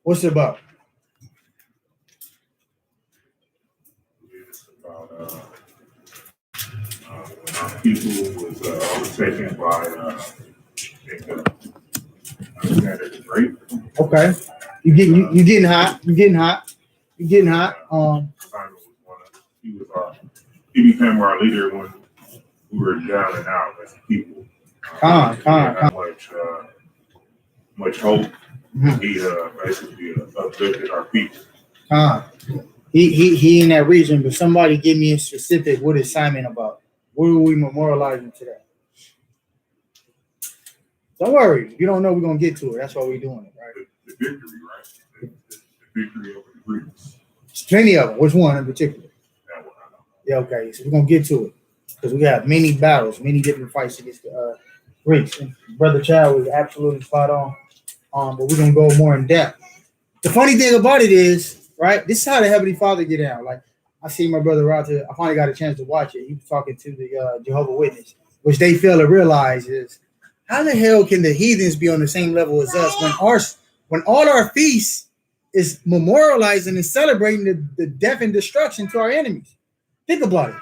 What's it about? It's about when our people was overtaken by Alexander the Great. Okay. You getting hot. You getting hot. You getting hot. Simon was one of he became our leader when we were down and out as a people. Con. Not much hope. Mhm. He basically uplifted our people. He in that region, but somebody give me a specific. What is Simon about? What are we memorializing today? Don't worry. If you don't know, we're gonna get to it. That's why we're doing it, right? The victory, right? The victory over the Greeks. There's plenty of them. Which one in particular? That one I know. Yeah, okay. So we're gonna get to it because we got many battles, many different fights against the Greeks. And Brother Chad was absolutely spot on. But we're gonna go more in depth. The funny thing about it is, right? This is how the Heavenly Father get out. Like I see my brother Roger. I finally got a chance to watch it. He was talking to the Jehovah's Witness, which they fail to realize is how the hell can the heathens be on the same level as us when all our feasts is memorializing and celebrating the death and destruction to our enemies? Think about it.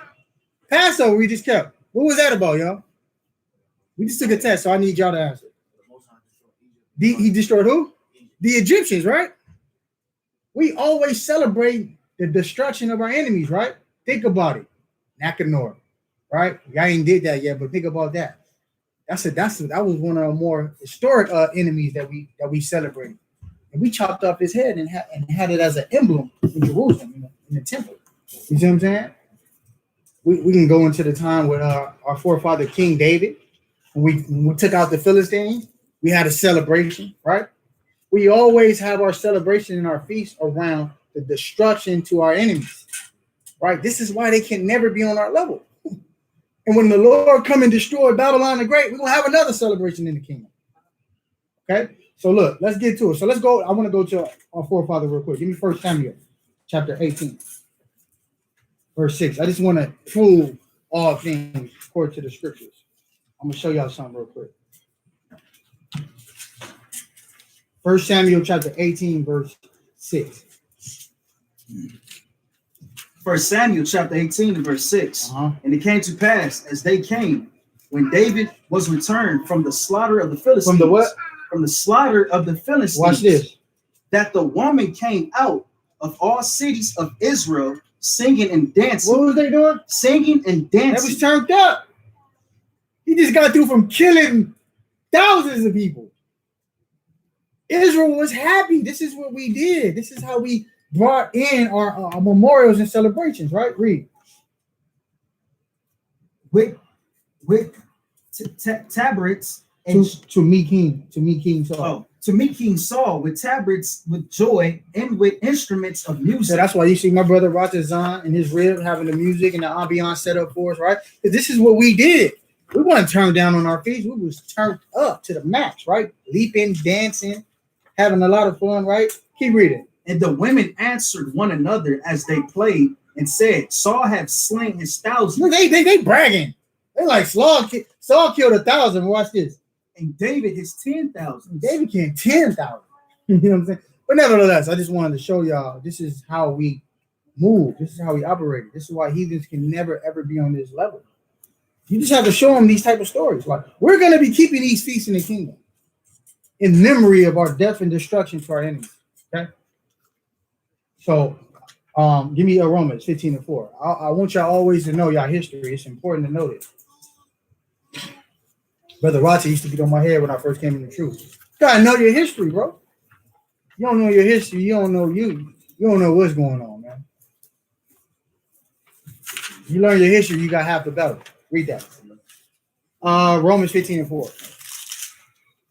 Passover we just kept. What was that about, y'all? We just took a test, so I need y'all to answer. He destroyed who? The Egyptians, right? We always celebrate the destruction of our enemies, right? Think about it. Nicanor, right? Y'all ain't did that yet, but think about that. That was one of our more historic enemies that we celebrated. And we chopped off his head and had it as an emblem in Jerusalem, in the temple. You see what I'm saying? We can go into the time with our forefather King David. When we took out the Philistines, we had a celebration, right? We always have our celebration and our feast around the destruction to our enemies, right? This is why they can never be on our level. And when the Lord come and destroy Babylon the Great, we're going to have another celebration in the kingdom. Okay? So look, let's get to it. So let's go. I want to go to our forefather real quick. Give me 1 Samuel chapter 18, verse 6. I just want to prove all things according to the scriptures. I'm going to show y'all something real quick. 1 Samuel chapter 18, verse 6. 1 Samuel chapter 18 and verse 6. And it came to pass as they came, when David was returned from the slaughter of the Philistines. From the what? From the slaughter of the Philistines. Watch this. That the woman came out of all cities of Israel singing and dancing. What was they doing? Singing and dancing. That was turned up. He just got through from killing thousands of people. Israel was happy. This is what we did. This is how we brought in our memorials and celebrations, right? Read. With tabrets and to meet King Saul. Oh, to meet King Saul with tabrets, with joy, and with instruments of music. So that's why you see my brother Roger Zahn and his rib having the music and the ambiance set up for us, right? Because this is what we did. We weren't turned down on our feet. We was turned up to the max, right? Leaping, dancing, having a lot of fun, right? Keep reading. And the women answered one another as they played and said, Saul have slain his thousands. Look, they bragging. They like Saul killed 1,000. Watch this. And David his 10,000. David killed 10,000. You know what I'm saying? But nevertheless, I just wanted to show y'all this is how we move. This is how we operate. This is why heathens can never ever be on this level. You just have to show them these type of stories. Like we're going to be keeping these feasts in the kingdom in memory of our death and destruction to our enemies. Okay. So, give me Romans 15:4. I want y'all always to know y'all history. It's important to know this. Brother Roger used to get on my head when I first came in the truth. You gotta know your history, bro. You don't know your history, you don't know you. You don't know what's going on, man. You learn your history, you got half the battle. Read that. Romans 15:4.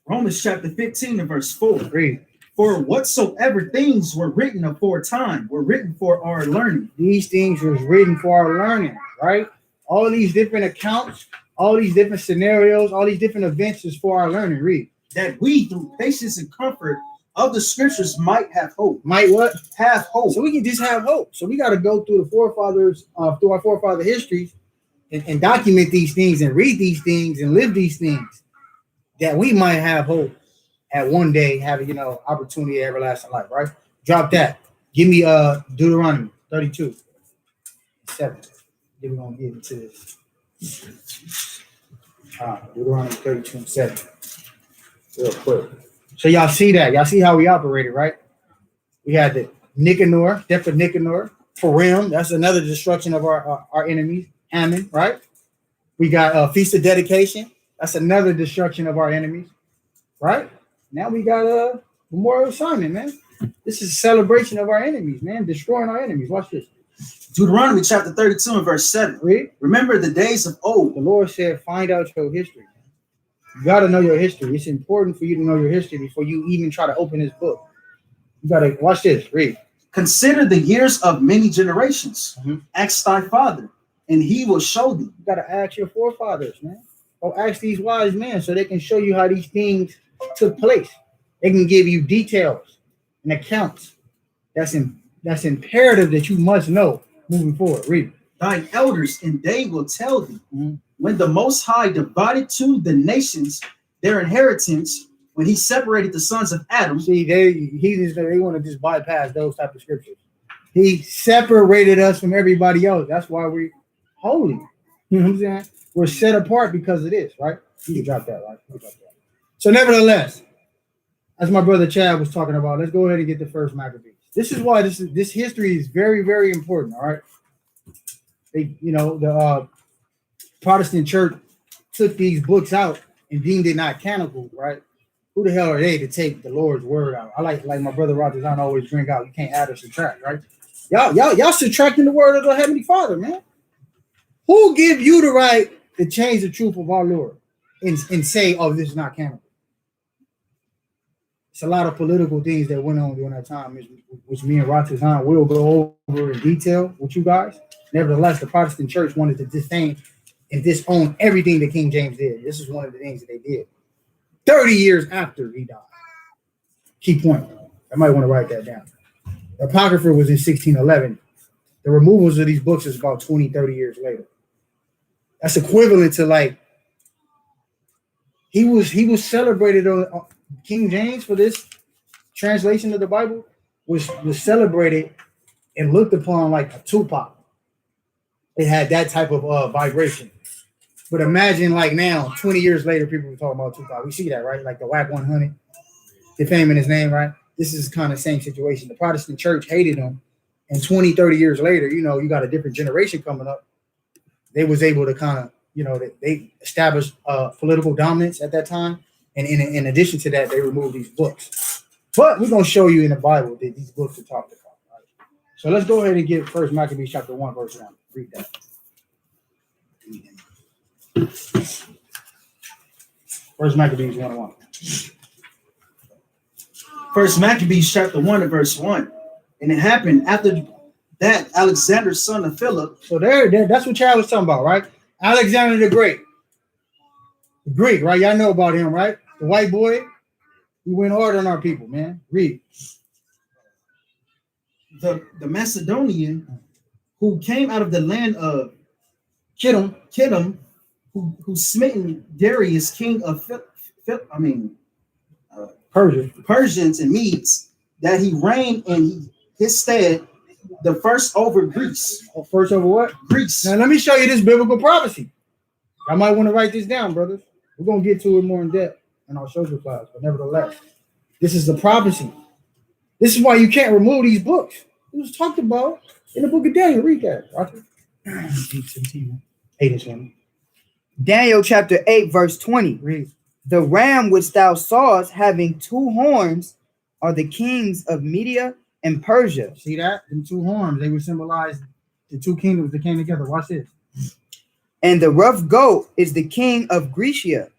Romans chapter 15 and verse 4. Read. For whatsoever things were written aforetime were written for our learning. These things was written for our learning, right? All these different accounts, all these different scenarios, all these different events is for our learning. Read. That we, through patience and comfort of the scriptures, might have hope. Might what? Have hope. So we can just have hope. So we got to go through the forefathers, through our forefather histories and document these things and read these things and live these things that we might have hope at one day have opportunity of everlasting life, right? Drop that. Give me Deuteronomy 32, 7. Then we're gonna get into this. Deuteronomy 32, 7. Real quick. So y'all see that? Y'all see how we operated, right? We had the Nicanor, death of Nicanor, Purim. That's another destruction of our enemies. Hammon, right? We got Feast of Dedication. That's another destruction of our enemies, right? Now we got Memorial Simon, man. This is a celebration of our enemies, man. Destroying our enemies. Watch this. Deuteronomy chapter 32 and verse 7. Read. Remember the days of old. The Lord said, find out your history. You got to know your history. It's important for you to know your history before you even try to open this book. You got to watch this. Read. Consider the years of many generations. Mm-hmm. Ask thy father, and he will show thee. You got to ask your forefathers, man. Or ask these wise men so they can show you how these things took place. They can give you details and accounts. That's imperative that you must know moving forward. Read. Thine elders, and they will tell thee, when the Most High divided to the nations their inheritance, when he separated the sons of Adam. See, they want to just bypass those type of scriptures. He separated us from everybody else. That's why we're holy. You know what I'm saying? We're set apart because of this, right? You can drop that, right? So nevertheless, as my brother Chad was talking about, let's go ahead and get the first Maccabees. This is why this history is very, very important. All right. The Protestant church took these books out and deemed it not canonical, right? Who the hell are they to take the Lord's word out? I like my brother Rogers, I always bring out, you can't add or subtract, right? Y'all subtracting the word of the Heavenly Father, man. Who give you the right to change the truth of our Lord and say, oh, this is not canonical? It's a lot of political things that went on during that time, which me and Ratazan will go over in detail with you guys. Nevertheless, the Protestant church wanted to disdain and disown everything that King James did. This is one of the things that they did 30 years after he died. Key point. I might want to write that down. The Apocrypha was in 1611. The removals of these books is about 20, 30 years later. That's equivalent to like he was celebrated on King James for this translation of the Bible was celebrated and looked upon like a Tupac. It had that type of vibration. But imagine like now, 20 years later, people were talking about Tupac. We see that, right? Like the WAC 100, defaming his name, right? This is kind of the same situation. The Protestant church hated him. And 20, 30 years later, you got a different generation coming up. They was able to kind of, they established political dominance at that time. And in addition to that, they removed these books. But we're going to show you in the Bible that these books are talked about. Right? So let's go ahead and get First Maccabees chapter 1, verse 1. Read that. First Maccabees 1:1. First Maccabees chapter 1 and verse 1. And it happened after that Alexander, son of Philip. So that's what Chad was talking about, right? Alexander the Great. The Greek, right? Y'all know about him, right? The white boy. He went hard on our people, man. Read. The Macedonian who came out of the land of Kittim, who smitten Darius, king of Persians and Medes, that he reigned in his stead, the first over Greece. First over what? Greece. Now let me show you this biblical prophecy. I might want to write this down, brothers. We're going to get to it more in depth in our social class, but nevertheless, this is the prophecy. This is why you can't remove these books. It was talked about in the book of Daniel. Read that, Roger. 8:20. Daniel chapter 8, verse 20. Read. The ram which thou sawest having two horns are the kings of Media and Persia. See that? Them two horns, they would symbolize the two kingdoms that came together. Watch this. And the rough goat is the king of Grecia,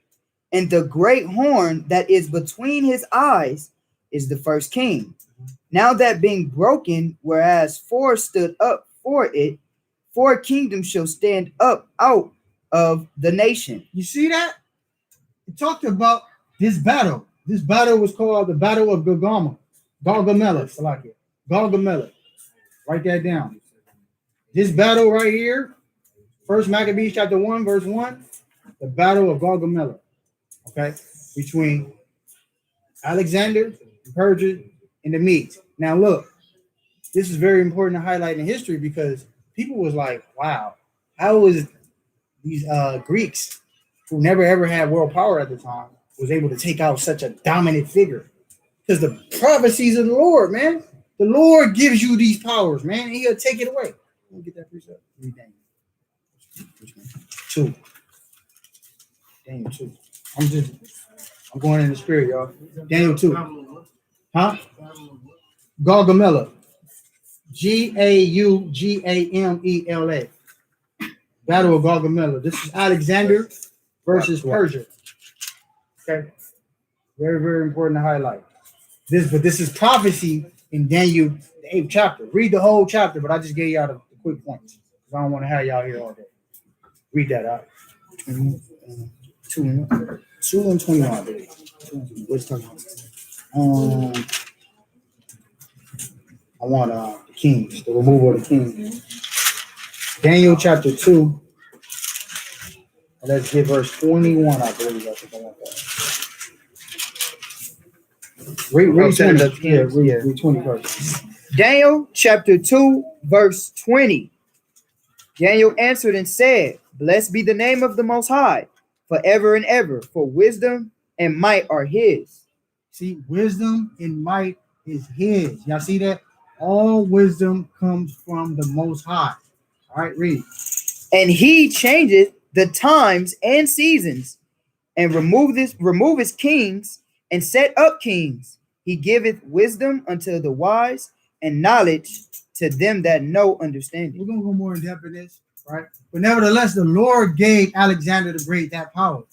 and the great horn that is between his eyes is the first king. Now that being broken, whereas four stood up for it, four kingdoms shall stand up out of the nation. You see that? It talked about this battle. This battle was called the Battle of Gaugamela. Gaugamela. Write that down. This battle right here, First Maccabees chapter 1, verse 1, the Battle of Gaugamela. Okay? Between Alexander, Persia, and the Medes. Now look, this is very important to highlight in history because people was like, wow, how was these Greeks who never ever had world power at the time was able to take out such a dominant figure? Because the prophecies of the Lord, man, the Lord gives you these powers, man, and he'll take it away. Let me get that precept. Read Daniel. 2. Daniel 2. I'm going in the spirit, y'all. Daniel 2. Huh? Gaugamela. Gaugamela. Battle of Gaugamela. This is Alexander versus Persia. Okay. Very, very important to highlight. This is prophecy in Daniel, the 8th chapter. Read the whole chapter, but I just gave y'all the quick points. Because I don't want to have y'all here all day. Read that out. 2 and 21, baby. What's talking about? I want the kings, the removal of the kings. Daniel chapter 2. And let's get verse 21, I believe. I think I want that. Read 20 first. Daniel chapter 2, verse 20. Daniel answered and said, Blessed be the name of the Most High, forever and ever, for wisdom and might are his. See, wisdom and might is his. Y'all see that? All wisdom comes from the Most High. All right, read. And he changeth the times and seasons, and removeth kings, and set up kings. He giveth wisdom unto the wise, and knowledge to them that know understanding. We're going to go more in depth in this, right? But nevertheless, the Lord gave Alexander the Great that power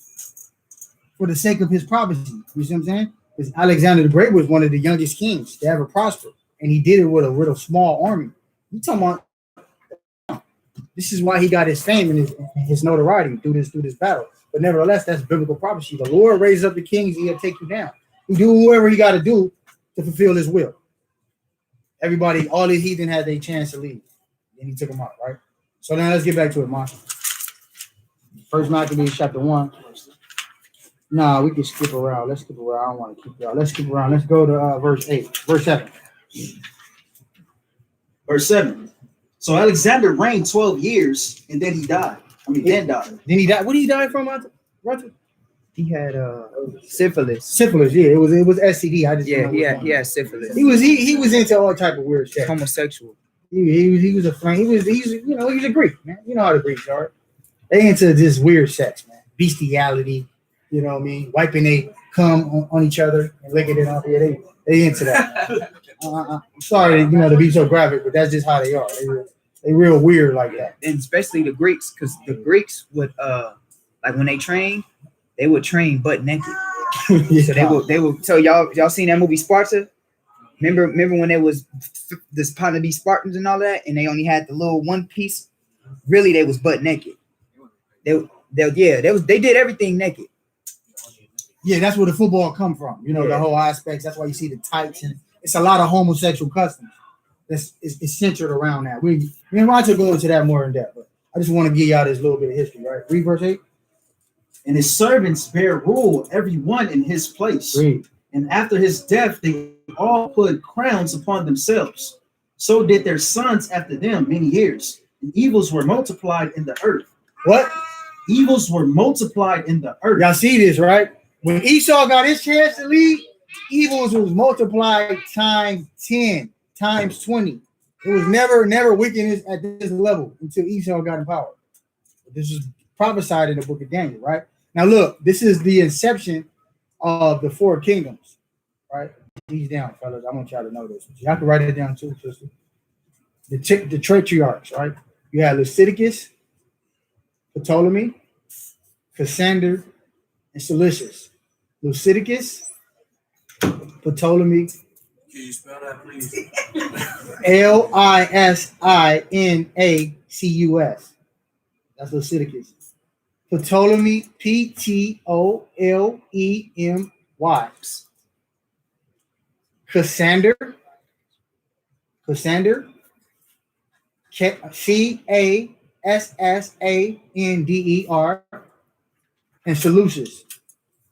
for the sake of his prophecy. You see what I'm saying? Because Alexander the Great was one of the youngest kings to ever prosper, and he did it with a small army. You talking about? This is why he got his fame and his notoriety through this battle. But nevertheless, that's biblical prophecy. The Lord raises up the kings, he'll take you down. He do whatever he got to do to fulfill his will. Everybody, all the heathen had their chance to leave. And he took them out, right? So now let's get back to it, Mark. First Maccabees chapter 1. Nah, we can skip around. Let's skip around. I don't want to keep y'all. Let's skip around. Let's go to verse 7. Verse 7. So Alexander reigned 12 years, and then he died. Then died. Then he died. What did he die from, Roger? He had syphilis. Syphilis, yeah. It was STD. I just he had syphilis. He was into all type of weird shit. Homosexual. He was a flame. He was a Greek, man. You know how the Greeks are. They into this weird sex, man. Bestiality, you know what I mean? Wiping they cum on each other and licking it off. Yeah, they into that. I'm sorry, to be so graphic, but that's just how they are. They real weird like that. And especially the Greeks, because the Greeks would like when they train, they would train butt naked. Yeah. So they would. So y'all seen that movie Sparta? Remember when there was this part of these Spartans and all that, and they only had the little one piece. Really, they was butt naked. They did everything naked. Yeah, that's where the football come from. The whole aspects. That's why you see the tights, and it's a lot of homosexual customs. It's centered around that. Me and Roger go into that more in depth, but I just want to give y'all this little bit of history, right? Read verse 8. And his servants bear rule, every one in his place. Read. And after his death, they all put crowns upon themselves. So did their sons after them many years. And evils were multiplied in the earth. What? Evils were multiplied in the earth. Y'all see this, right? When Esau got his chance to lead, evils was multiplied times 10, times 20. It was never wickedness at this level until Esau got in power. This is prophesied in the book of Daniel, right? Now look, this is the inception of the 4 kingdoms, right? These down, fellas. I want y'all to know this. Y'all can write it down too, sister. The tetrarchs, right? You had Leviticus, Ptolemy, Cassander, and Seleucus. Leviticus, Ptolemy. Can you spell that, please? Lisinaceus. That's Leviticus. Ptolemy, Ptolemy. Cassander, Cassander, and Seleucus.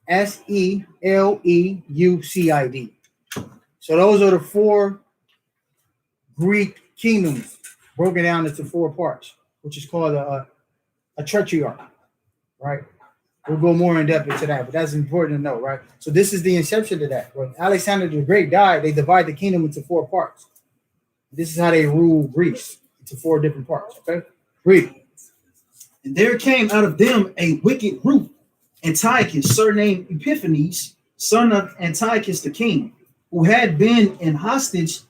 Seleucid. So those are the four Greek kingdoms broken down into four parts, which is called a tetrarch, right? We'll go more in depth into that, but that's important to know, right? So this is the inception of that. When Alexander the Great died, they divide the kingdom into four parts. This is how they rule Greece into four different parts. Okay, read. And there came out of them a wicked root, Antiochus, surnamed Epiphanes, son of Antiochus the king, who had been in hostage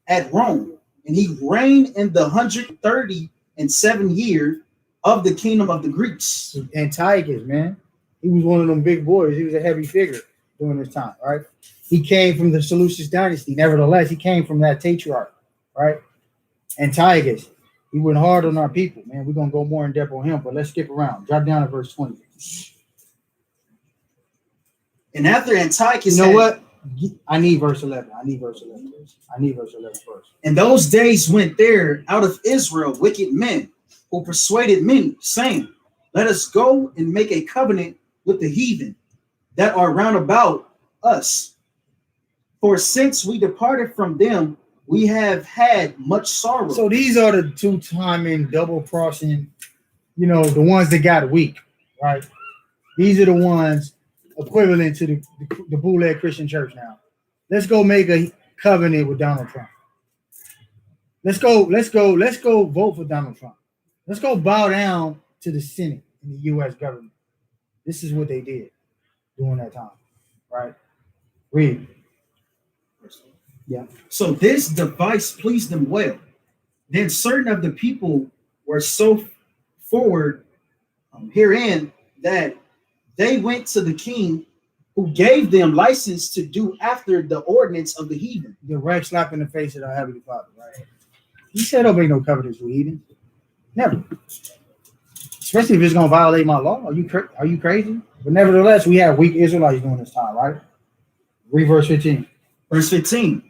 at Rome, and he reigned in the 137 year of the kingdom of the Greeks. Antiochus, man, he was one of them big boys. He was a heavy figure during this time, right? He came from the Seleucid dynasty. Nevertheless, he came from that tetrarch, right? Antiochus, he went hard on our people, man. We're gonna go more in depth on him, but let's skip around. Drop down to verse 20. And after Antiochus, You know what? I need verse 11. I need verse 11 first. In those days went there out of Israel wicked men who persuaded many, saying, let us go and make a covenant with the heathen that are round about us. For since we departed from them, we have had much sorrow. So these are the two-timing, double-crossing, the ones that got weak, right? These are the ones equivalent to the bootleg Christian church now. Let's go make a covenant with Donald Trump. Let's go vote for Donald Trump. Let's go bow down to the Senate and the U.S. government. This is what they did during that time, right? Read. Yeah. So this device pleased them well. Then certain of the people were so forward herein that they went to the king, who gave them license to do after the ordinance of the heathen. The right slap in the face of our Heavenly Father, right? He said, "Don't make no covenants with heathen." Never. Especially if it's going to violate my law. Are you crazy? But nevertheless, we have weak Israelites during this time, right? Read verse 15. Verse 15.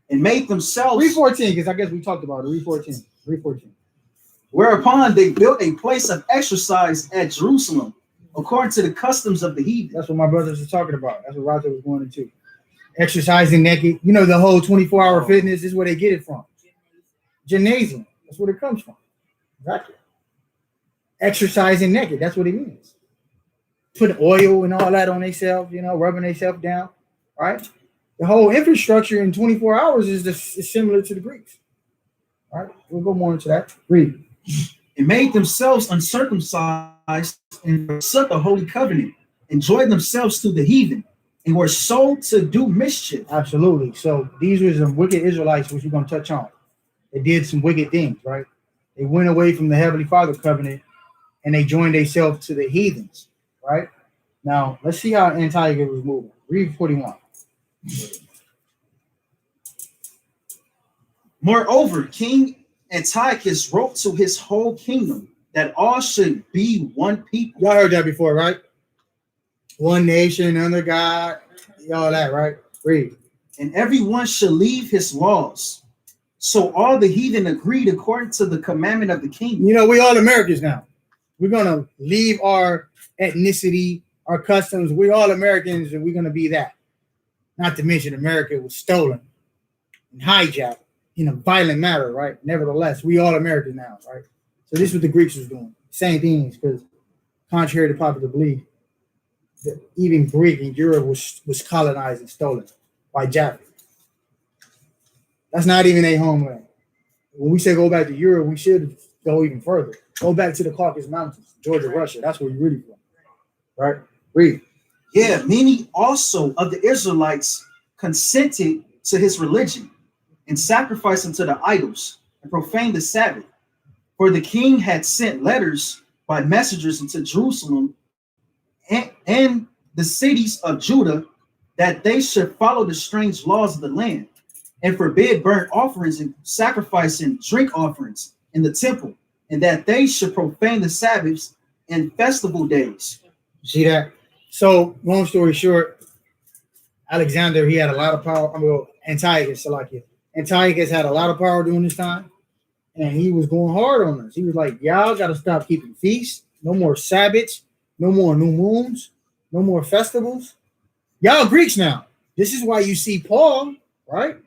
And made themselves. Read 14, because I guess we talked about it. Read 14. Read 14. Whereupon they built a place of exercise at Jerusalem, according to the customs of the heathen. That's what my brothers are talking about. That's what Roger was going into. Exercising naked. The whole 24-hour fitness is where they get it from. Gymnasium. That's where it comes from. Exactly. Exercising naked. That's what it means. Putting oil and all that on themselves, rubbing themselves down, right? The whole infrastructure in 24 hours is similar to the Greeks. All right, we'll go more into that. Read. And made themselves uncircumcised and forsook the holy covenant, enjoyed themselves to the heathen, and were sold to do mischief. Absolutely. So these were some wicked Israelites, which we're going to touch on. They did some wicked things, right? They went away from the Heavenly Father covenant and they joined themselves to the heathens, right? Now, let's see how Antiochus was moving. Read 41. Moreover, King Antiochus wrote to his whole kingdom that all should be one people. Y'all heard that before, right? One nation under God, all that, right? Read. And everyone should leave his laws. So all the heathen agreed according to the commandment of the king. We all Americans now. We're going to leave our ethnicity, our customs. We're all Americans, and we're going to be that. Not to mention America was stolen and hijacked in a violent manner, right? Nevertheless, we all Americans now, right? So this is what the Greeks was doing. Same things, because contrary to popular belief, even Greek in Europe was colonized and stolen by Japheth. That's not even a homeland. When we say go back to Europe, we should go even further. Go back to the Caucasus Mountains, Georgia, Russia. That's where you're really from, right? Read. Yeah, many also of the Israelites consented to his religion and sacrificed unto the idols and profaned the Sabbath. For the king had sent letters by messengers into Jerusalem and the cities of Judah that they should follow the strange laws of the land and forbid burnt offerings and sacrifice and drink offerings in the temple, and that they should profane the Sabbaths and festival days. See that? So, long story short, Alexander, he had a lot of power. Antiochus had a lot of power during this time, and he was going hard on us. He was like, y'all got to stop keeping feasts, no more Sabbaths, no more new moons, No more festivals. Y'all Greeks now. This is why you see Paul, right?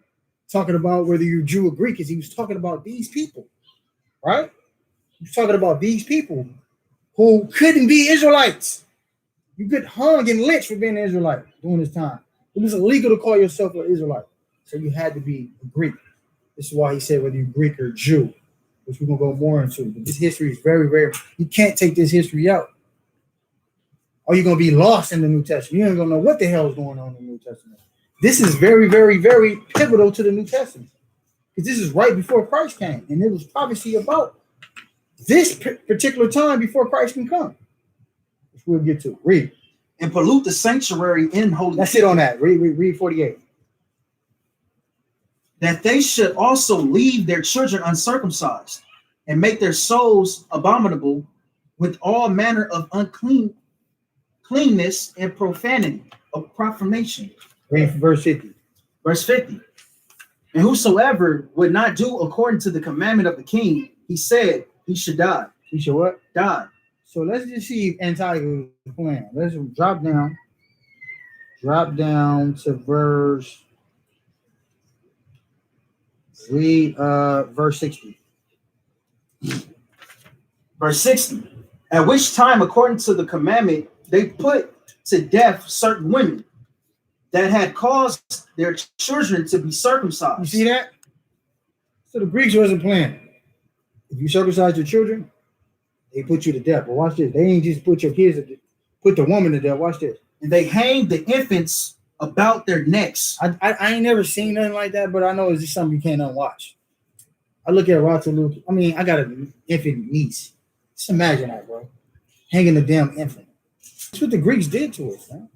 Talking about whether you're Jew or Greek, because he was talking about these people, right? He was talking about these people who couldn't be Israelites. You get hung and lynched for being an Israelite during this time. It was illegal to call yourself an Israelite. So you had to be a Greek. This is why he said whether you're Greek or Jew, which we're going to go more into. But this history is very, very, you can't take this history out. Or you're going to be lost in the New Testament. You ain't going to know what the hell is going on in the New Testament. This is very, very, very pivotal to the New Testament. Because this is right before Christ came. And it was prophecy about this particular time before Christ can come. Which we'll get to. Read. And pollute the sanctuary in holy. That's it on that. Read 48. That they should also leave their children uncircumcised and make their souls abominable with all manner of uncleanness and profanity, of profanation. Read verse 50. Verse 50. And whosoever would not do according to the commandment of the king, he said he should die. He should what? Die. So let's just see if Antiochus is playing. Let's drop down. Drop down to verse. Read verse 60. Verse 60. At which time, according to the commandment, they put to death certain women that had caused their children to be circumcised. You see that? So the Greeks wasn't playing. If you circumcise your children, they put you to death. But watch this. They ain't just put your kids to death, put the woman to death. Watch this. And they hanged the infants about their necks. I ain't never seen nothing like that, but I know it's just something you can't unwatch. I look at Rotaloo. I mean, I got an infant niece. Just imagine that, bro. Hanging the damn infant. That's what the Greeks did to us, man.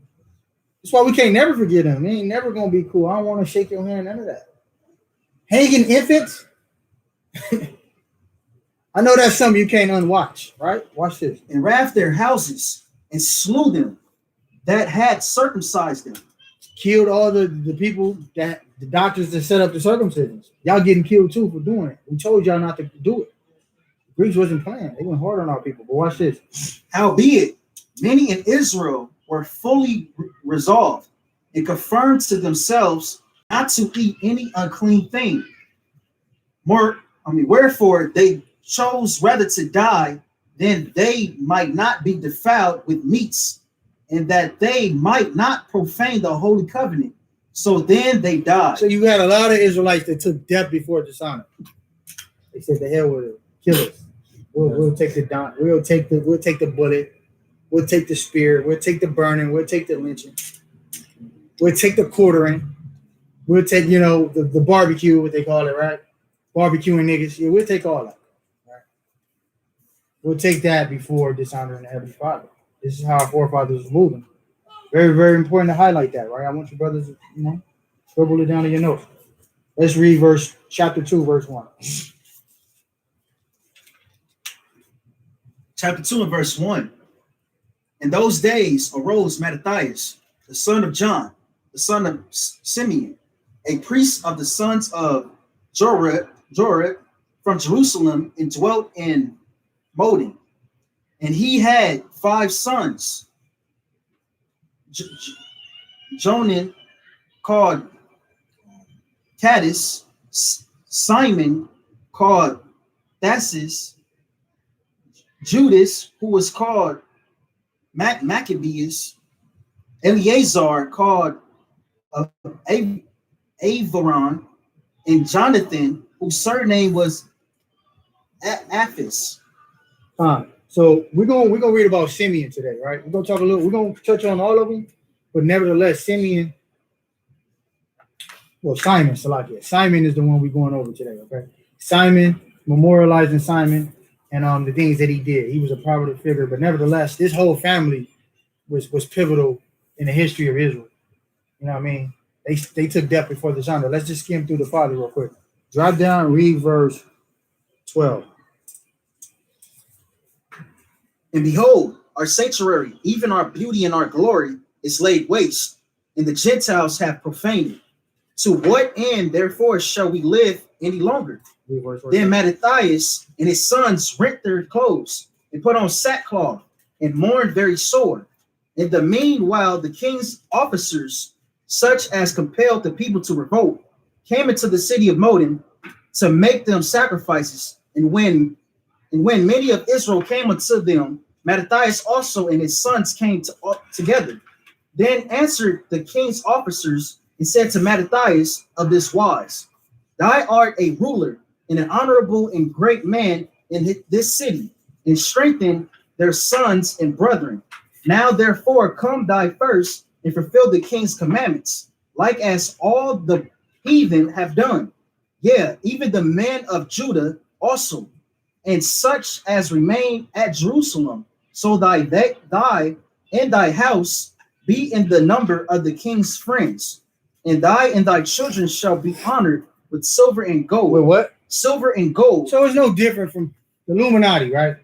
That's why we can't never forget them. They ain't never gonna be cool. I don't want to shake your hand, none of that. Hanging infants. I know that's something you can't unwatch, right? Watch this. And ravaged their houses and slew them that had circumcised them. Killed all the people that the doctors that set up the circumcisions. Y'all getting killed too for doing it. We told y'all not to do it. The Greeks wasn't playing. They went hard on our people. But watch this. Howbeit, many in Israel were fully resolved and confirmed to themselves not to eat any unclean thing. Wherefore they chose rather to die than they might not be defiled with meats, and that they might not profane the holy covenant. So then they died. So you had a lot of Israelites that took death before dishonor. They said, "The hell with it, kill us. We'll take the down. We'll take the bullet. We'll take the spear. We'll take the burning. We'll take the lynching. We'll take the quartering. We'll take the barbecue, what they call it, right? Barbecuing niggas. Yeah, we'll take all that. Right? We'll take that before dishonoring the Heavenly Father. This is how our forefathers were moving. Very, very important to highlight that, right? I want you brothers to, scribble it down in your notes. Let's read chapter 2, verse 1. Chapter 2 and verse 1. In those days arose Mattathias, the son of John, the son of Simeon, a priest of the sons of Jorib from Jerusalem, and dwelt in Modin. And he had 5 sons. Jonan, called Caddis, Simon, called Thassis, Judas, who was called Maccabeus, Eleazar, called Avaron, and Jonathan, whose surname was Aphis. So we're gonna read about Simeon today, right? We're gonna touch on all of them, but nevertheless, Simon Salakia. Simon is the one we're going over today, okay? Simon, memorializing Simon and the things that he did. He was a prominent figure, but nevertheless, this whole family was pivotal in the history of Israel. You know what I mean? They took death before dishonor. Let's just skim through the father real quick. Drop down and read verse 12. And behold, our sanctuary, even our beauty and our glory, is laid waste, and the Gentiles have profaned it. To what end, therefore, shall we live any longer? Then Mattathias and his sons rent their clothes and put on sackcloth and mourned very sore. In the meanwhile, the king's officers, such as compelled the people to revolt, came into the city of Modin to make them sacrifices. And when many of Israel came unto them, Mattathias also and his sons came together. Then answered the king's officers and said to Mattathias of this wise, Thou art a ruler and an honorable and great man in this city, and strengthen their sons and brethren. Now therefore come thy first and fulfill the king's commandments, like as all the heathen have done. Yeah, even the men of Judah also, and such as remain at Jerusalem. So thy and thy house be in the number of the king's friends, and thy children shall be honored with silver and gold. With what? Silver and gold. So it's no different from the Illuminati, right?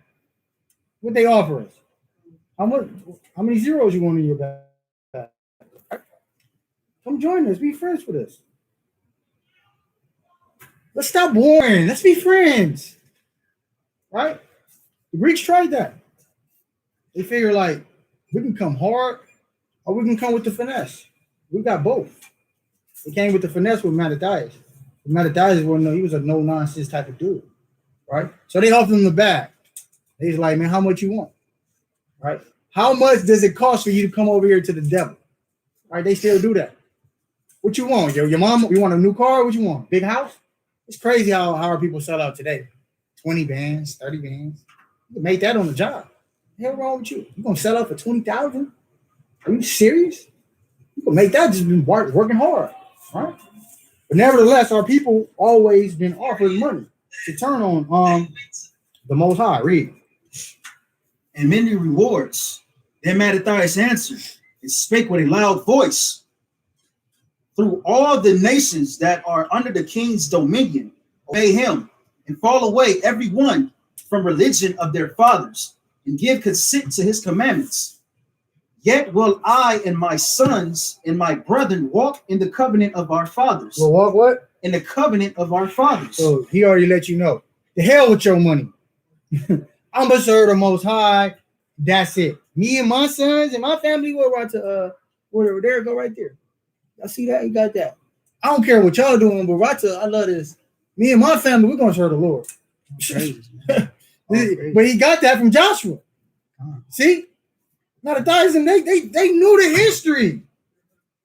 What they offer us. How many zeros you want in your bag? Come join us. Be friends with us. Let's stop warring. Let's be friends. Right? The Greeks tried that. They figure like we can come hard or we can come with the finesse. We got both. They came with the finesse with Mattathias. Mattathias he was a no-nonsense type of dude. Right? So they offered him the bag. He's like, man, how much you want? Right? How much does it cost for you to come over here to the devil? Right? They still do that. What you want? Your mom, you want a new car? What you want? Big house? It's crazy how our people sell out today. 20 bands, 30 bands. You can make that on the job. What the hell wrong with you? You gonna sell out for 20,000? Are you serious? You can make that just been working hard, right? But nevertheless, our people always been offered money to turn on the Most High. Read. And many rewards. Then Mattathias answered and spake with a loud voice through all the nations that are under the king's dominion, obey him and fall away every one from religion of their fathers and give consent to his commandments. Yet will I and my sons and my brethren walk in the covenant of our fathers. Well, what? In the covenant of our fathers. So he already let you know. The hell with your money. I'm gonna serve the Most High. That's it. Me and my sons and my family will run to whatever. There, go right there. Y'all see that? You got that. I don't care what y'all doing, but right to I love this. Me and my family, we're gonna serve the Lord. But he got that from Joshua. See? Now the guys and they knew the history.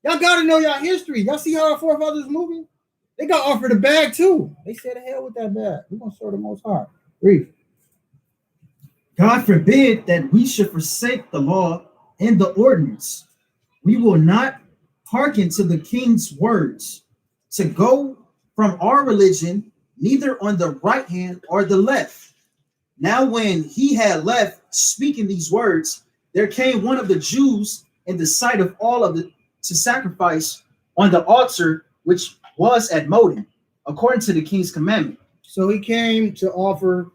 Y'all gotta know y'all history. Y'all see how our forefathers moving? They got offered a bag too. They said, the hell with that bag. We're gonna serve the Most High. Read. God forbid that we should forsake the law and the ordinance. We will not hearken to the king's words to go from our religion, neither on the right hand or the left. Now, when he had left speaking these words, there came one of the Jews in the sight of all of the to sacrifice on the altar which was at Modin, according to the king's commandment. So he came to offer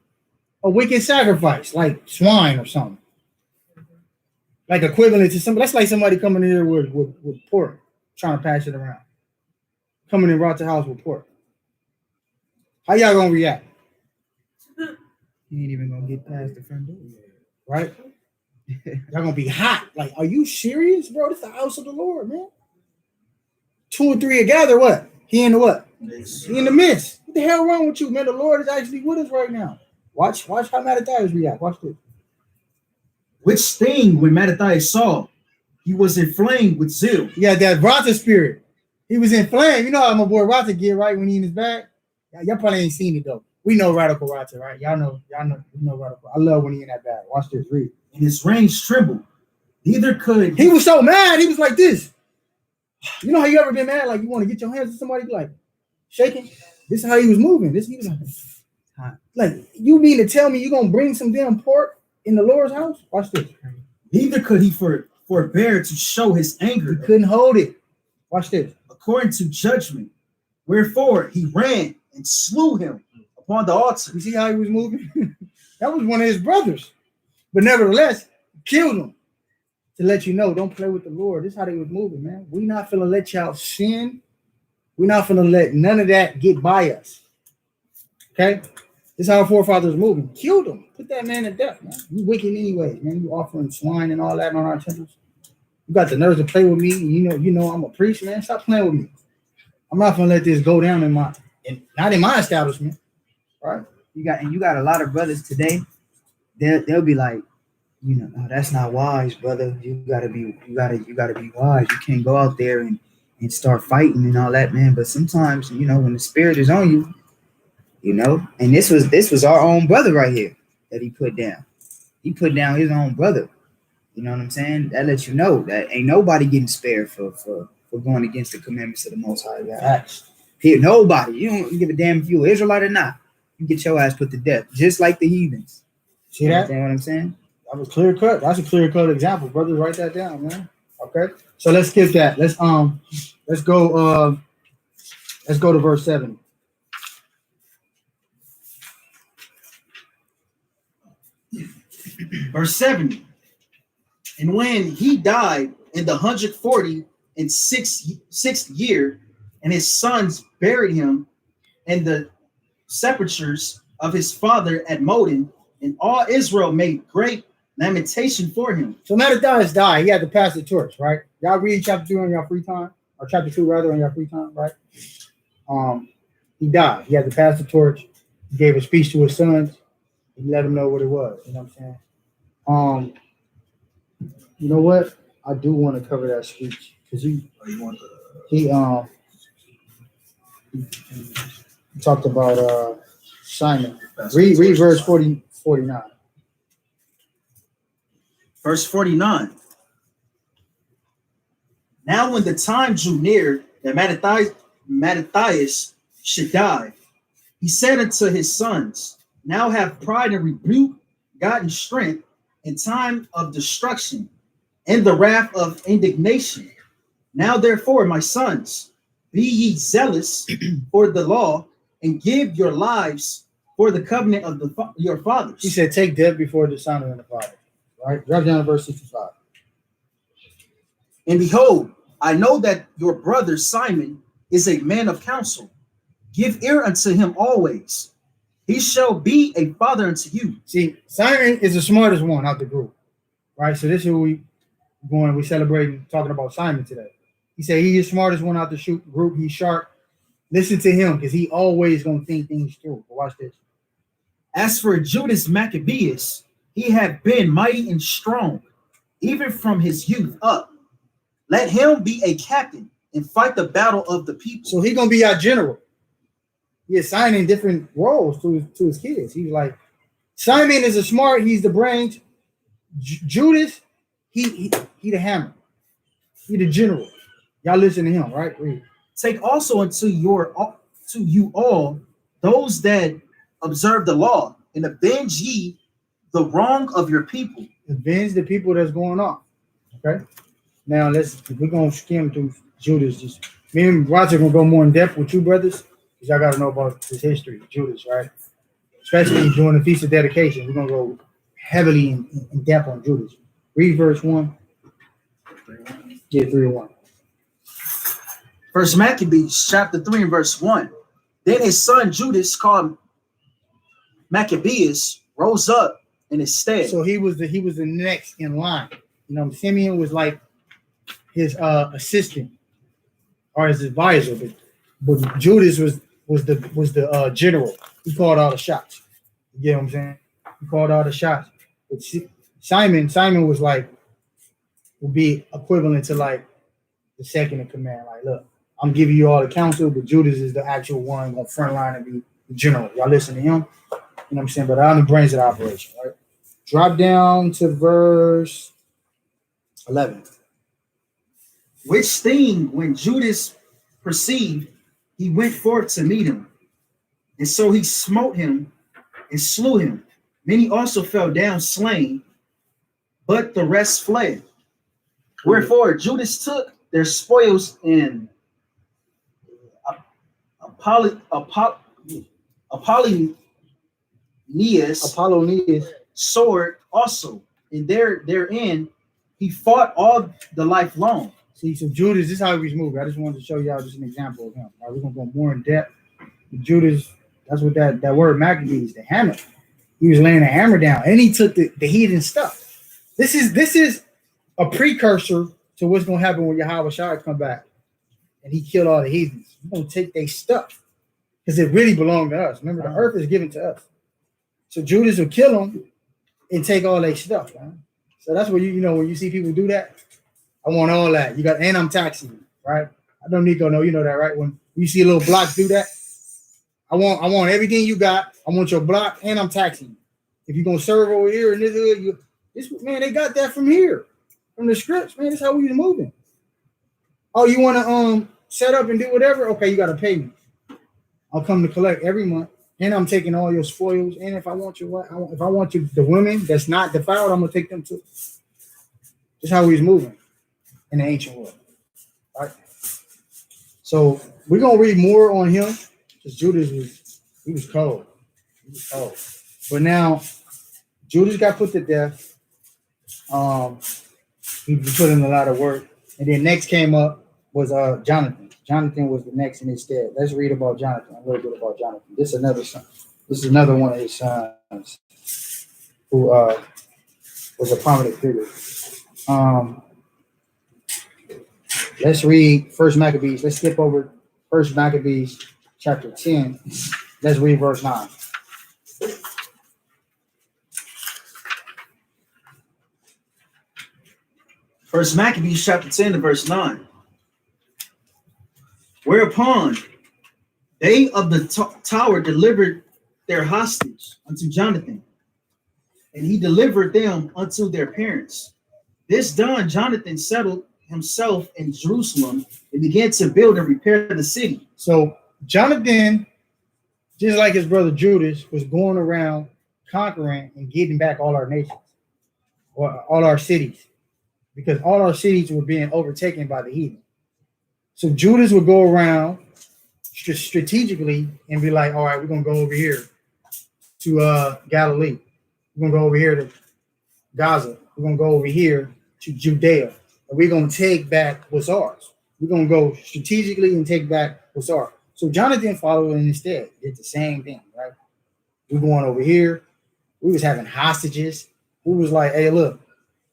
a wicked sacrifice, like swine or something, like equivalent to somebody. That's like somebody coming in here with pork, trying to pass it around, coming in right to the house with pork. How y'all gonna react? He ain't even gonna get past the front door, right? Y'all gonna be hot. Like, are you serious, bro? This is the house of the Lord, man. 2 or 3 together, what? He in the what? He in the midst. What the hell wrong with you, man? The Lord is actually with us right now. Watch how Mattathias react. Watch this. Which thing when Mattathias saw, he was inflamed with zeal. Yeah, that Rata spirit. He was inflamed. You know how my boy Rata get right when he in his bag? Y'all probably ain't seen it though. We know Radical Rata, right? Y'all know Radical. I love when he in that bag. Watch this, read. And his reins trembled. Neither could he was so mad, he was like this. You know how you ever been mad? Like you want to get your hands on somebody, like shaking? This is how he was moving. He was like, you mean to tell me you're gonna bring some damn pork in the Lord's house? Watch this. Neither could he forbear to show his anger. He couldn't hold it. Watch this. According to judgment. Wherefore he ran and slew him upon the altar. You see how he was moving? That was one of his brothers. But nevertheless, killed him. To let you know, don't play with the Lord. This is how they was moving, man. We not finna let y'all sin. We're not finna let none of that get by us. Okay? This is how our forefathers moving. Killed him. Put that man to death, man. You wicked anyways, man. You offering swine and all that on our temples. You got the nerves to play with me. You know I'm a priest, man. Stop playing with me. I'm not gonna let this go down not in my establishment, right? You got a lot of brothers today. They'll be like, no, that's not wise, brother. You gotta be wise. You can't go out there and start fighting and all that, man. But sometimes, when the spirit is on you, and this was our own brother right here that he put down. He put down his own brother. You know what I'm saying? That lets you know that ain't nobody getting spared for going against the commandments of the Most High God. Here, nobody. You don't give a damn if you're Israelite or not. You get your ass put to death, just like the heathens. See that? Understand what I'm saying? That was clear cut. That's a clear cut example, brothers. Write that down, man. Okay. So let's skip that. Let's go to verse 7. Verse 70. And when he died in the 146th year, and his sons buried him in the sepulchres of his father at Modin, and all Israel made great lamentation for him. So Mattathias died. He had to pass the torch, right? Y'all read chapter 2 on your free time, or chapter 2 rather on your free time, right? He died. He had to pass the torch. He gave a speech to his sons. He let them know what it was. You know what I'm saying? You know what? I do want to cover that speech because he talked about Simon. Read verse 49. Verse 49. Now when the time drew near that Mattathias should die, he said unto his sons, now have pride and rebuke gotten strength in time of destruction and the wrath of indignation. Now therefore, my sons, be ye zealous for the law and give your lives for the covenant of your fathers. He said, take death before the son and the father. Right? Drop down to verse 65. And behold, I know that your brother Simon is a man of counsel. Give ear unto him always. He shall be a father unto you. See, Simon is the smartest one out the group. Right? So this is who we're celebrating, talking about Simon today. He said he is the smartest one out the group. He's sharp. Listen to him because he always going to think things through. But watch this. As for Judas Maccabeus, he had been mighty and strong, even from his youth up. Let him be a captain and fight the battle of the people. So he's going to be our general. He assigning different roles to his kids. He's like, Simon is a smart, he's the brains. Judas, he the hammer. He the general. Y'all listen to him, right? Read. Take also unto you all those that observe the law, and avenge ye the wrong of your people. Avenge the people that's going on. Okay. Now we're gonna skim through Judas. Me and Roger gonna go more in depth with you brothers, because y'all gotta know about his history, Judas, right? Especially during the Feast of Dedication. We're gonna go heavily in depth on Judas. Read verse 1. Yeah, 3-1. First Maccabees chapter 3 and verse 1. Then his son Judas, called Maccabeus, rose up in his stead. So he was the next in line. You know, Simeon was like his assistant or his advisor, but Judas was the general. He called all the shots. You get what I'm saying? He called all the shots. But Simon was like, would be equivalent to like the second in command. Like, look, I'm giving you all the counsel, but Judas is the actual one on front line and be the general. Y'all listen to him. You know what I'm saying? But I'm the brains of the operation, right? Drop down to verse 11. Which thing, when Judas perceived, he went forth to meet him. And so he smote him and slew him. Many also fell down slain, but the rest fled. Wherefore Judas took their spoils in Apollonius sword also, and therein he fought all the life long. See, so Judas, this is how he's moving. I just wanted to show y'all just an example of him. All right, we're gonna go more in depth. Judas, that's what that word Maccabees, the hammer. He was laying a hammer down, and he took the heathen stuff. This is a precursor So what's gonna happen when Yahweh Shai come back and he killed all the heathens? He's gonna take their stuff because it really belonged to us. Remember, the earth is given to us. So Judas will kill them and take all their stuff, man. So that's what you know when you see people do that. I want all that. You got, and I'm taxing you, right? I don't need to know. You know that, right? When you see a little block do that, I want everything you got. I want your block, and I'm taxing you. If you're gonna serve over here and this man, they got that from here, from the scripts, man. That's how we was moving. Oh, you want to set up and do whatever? Okay, you got to pay me. I'll come to collect every month, and I'm taking all your spoils. And if I want you, the women that's not defiled, I'm gonna take them too. That's how we was moving in the ancient world, right? So we're gonna read more on him because Judas was cold. He was cold. But now Judas got put to death. He put in a lot of work, and then next came up was Jonathan. Jonathan was the next in his stead. Let's read about Jonathan, a little bit about Jonathan. This is another son. This is another one of his sons who was a prominent figure. Let's read First Maccabees. Let's skip over First Maccabees chapter 10. Let's read verse 9. First Maccabees chapter 10 and verse 9. Whereupon they of the tower delivered their hostage unto Jonathan, and he delivered them unto their parents. This done, Jonathan settled himself in Jerusalem and began to build and repair the city. So Jonathan, just like his brother Judas, was going around conquering and getting back all our nations, or all our cities, because all our cities were being overtaken by the heathen. So Judas would go around strategically and be like, all right, we're going to go over here to Galilee. We're going to go over here to Gaza. We're going to go over here to Judea. And we're going to take back what's ours. We're going to go strategically and take back what's ours. So Jonathan followed instead. Did the same thing, right? We're going over here. We was having hostages. We was like, hey, look,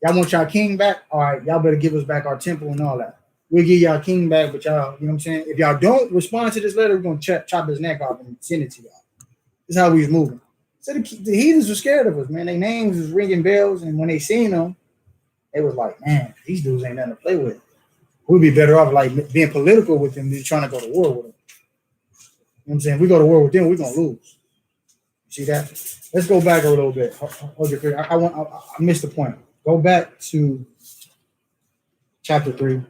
y'all want y'all king back? All right, y'all better give us back our temple and all that. We'll give y'all king back, but y'all, you know what I'm saying? If y'all don't respond to this letter, we're going to chop his neck off and send it to y'all. This is how we was moving. So the heathens were scared of us, man. Their names was ringing bells, and when they seen them, they was like, man, these dudes ain't nothing to play with. We'd be better off like being political with them than trying to go to war with them. You know what I'm saying? We go to war with them, we're going to lose. You see that? Let's go back a little bit. I missed the point. Go back to chapter 3.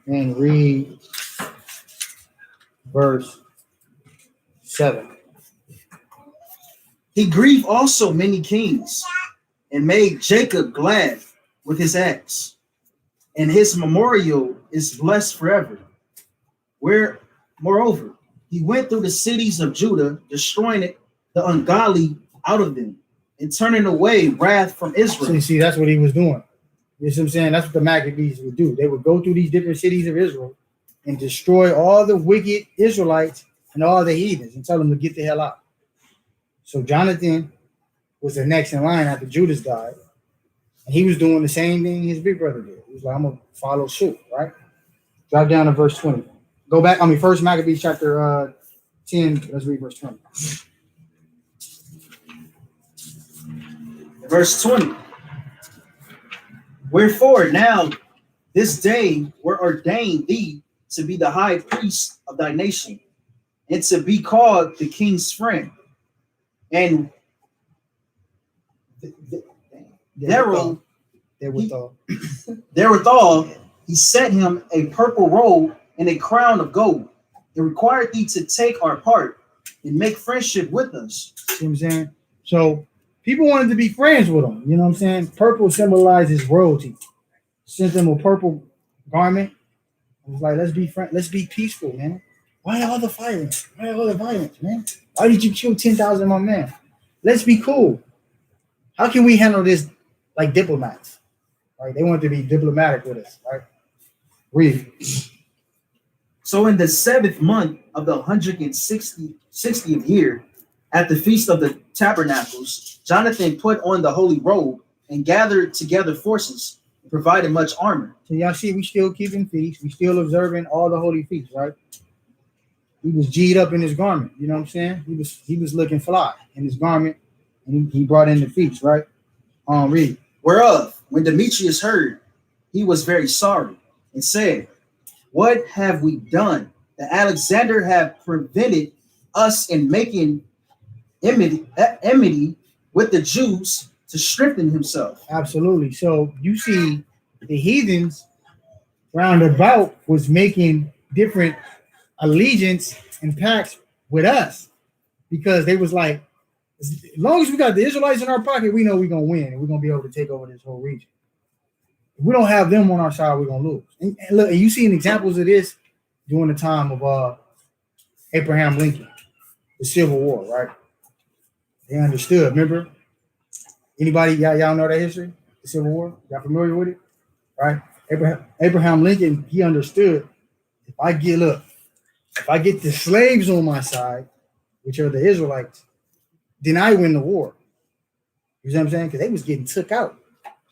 And read verse 7. He grieved also many kings and made Jacob glad with his acts, and his memorial is blessed forever. Where, moreover, he went through the cities of Judah, destroying the ungodly out of them, and turning away wrath from Israel. So you see, that's what he was doing. You see what I'm saying? That's what the Maccabees would do. They would go through these different cities of Israel and destroy all the wicked Israelites and all the heathens and tell them to get the hell out. So Jonathan was the next in line after Judas died. And he was doing the same thing his big brother did. He was like, I'm going to follow suit, right? Drop down to verse 20. Go back, First Maccabees chapter 10. Let's read verse 20. Verse 20. Wherefore now this day were ordained thee to be the high priest of thy nation, and to be called the king's friend. And therewithal he set him a purple robe and a crown of gold, and required thee to take our part and make friendship with us. See what I'm saying? So people wanted to be friends with him. You know what I'm saying? Purple symbolizes royalty. Sent them a purple garment. It was like, let's be friends. Let's be peaceful, man. Why all the violence? Why all the violence, man? Why did you kill 10,000 of my men? Let's be cool. How can we handle this like diplomats? Right? They want to be diplomatic with us, right? Read. So in the 7th month of the 160th year, At the Feast of the Tabernacles, Jonathan put on the holy robe and gathered together forces and provided much armor. So y'all see, we still keeping feasts. We still observing all the holy feasts, right? He was G'd up in his garment. You know what I'm saying? He was looking fly in his garment, and he brought in the feast, right? Read. Whereof, when Demetrius heard, he was very sorry and said, "What have we done that Alexander have prevented us in making enmity with the Jews to strengthen himself?" Absolutely. So you see, the heathens round about was making different allegiance and pacts with us because they was like, as long as we got the Israelites in our pocket, we know we're gonna win and we're gonna be able to take over this whole region. If we don't have them on our side, we're gonna lose. And look, you seen examples of this during the time of Abraham Lincoln, the Civil War, right? They understood. Remember? Anybody, y'all know that history? The Civil War? Y'all familiar with it? Right? Abraham Lincoln, he understood if I get the slaves on my side, which are the Israelites, then I win the war. You know what I'm saying? Because they was getting took out.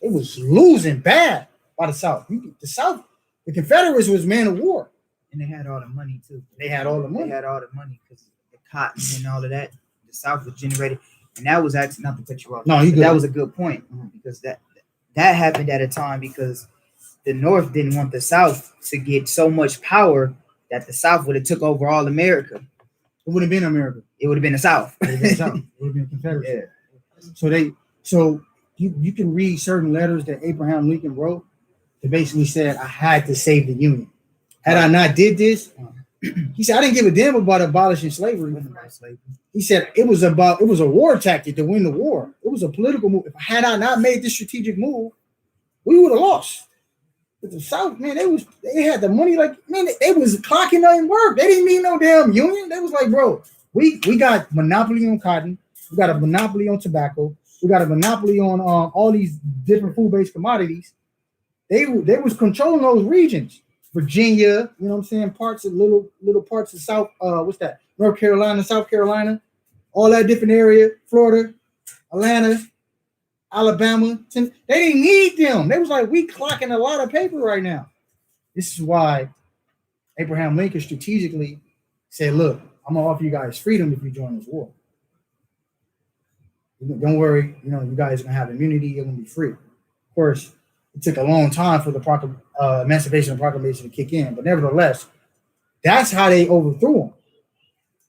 They was losing bad by the South. The South, the Confederates was man of war. And they had all the money too. They had all the money. They had all the money because the cotton and all of that. The South was generated, and that was actually not to cut you off. No, you but good. that was a good point because that happened at a time because the North didn't want the South to get so much power that the South would have took over all America. It would have been America. It would have been the South. It would have been South. It would have been Confederate. Yeah. So you can read certain letters that Abraham Lincoln wrote that basically said, I had to save the Union. Had I not did this, he said, I didn't give a damn about abolishing slavery. He said it was a war tactic to win the war. It was a political move. Had I not made this strategic move, we would have lost. But the South, man, they had the money, like, man, they was clocking in work. They didn't need no damn union. They was like, bro, we got monopoly on cotton, we got a monopoly on tobacco, we got a monopoly on all these different food-based commodities. They was controlling those regions. Virginia, you know what I'm saying, parts of little parts of South, North Carolina, South Carolina, all that different area, Florida, Atlanta, Alabama. They didn't need them. They was like, we clocking a lot of paper right now. This is why Abraham Lincoln strategically said, look, I'm gonna offer you guys freedom if you join this war. Don't worry, you guys are gonna have immunity, you're gonna be free. Of course, it took a long time for the Emancipation Proclamation to kick in, but nevertheless, that's how they overthrew them.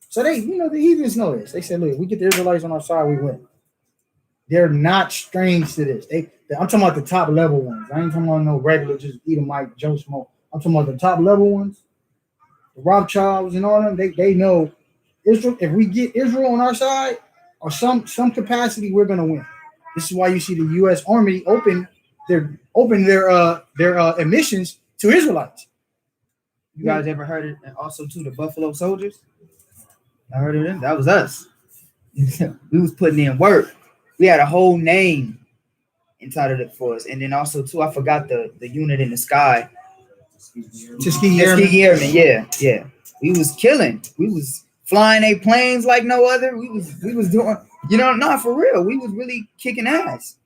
So the heathens know this. They said, look, if we get the Israelites on our side, we win. They're not strange to this. I'm talking about the top level ones. I ain't talking about no regular, just Edomite, Joe Smoke. I'm talking about the top level ones, the Rothschilds and all them. They know Israel. If we get Israel on our side or some capacity, we're gonna win. This is why you see the U.S. Army open their admissions to Israelites. You guys ever heard it? And also to the Buffalo Soldiers. I heard of them. That was us. We was putting in work. We had a whole name entitled it for us, and then also too, I forgot the unit in the sky. Tuskegee Airmen. Yeah. We was killing. We was flying a planes like no other. We was doing. Not for real. We was really kicking ass,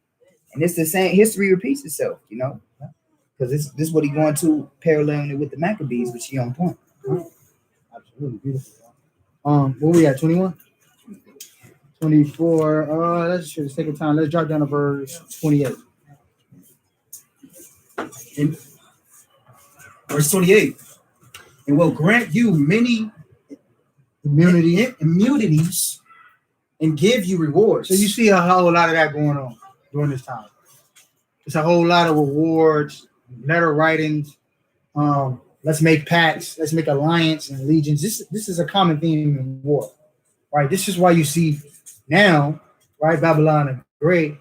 and it's the same. History repeats itself. Because this is what he going to paralleling it with the Maccabees, which he on point. Absolutely beautiful. What we at? 21. 24. Let's just take a time. Let's drop down to verse 28. In verse 28, and will grant you many immunities and give you rewards. So you see a whole lot of that going on during this time. It's a whole lot of rewards, letter writings. Let's make pacts. Let's make alliance and allegiance. This is a common theme in war, right? This is why you see now, right? Babylon the Great,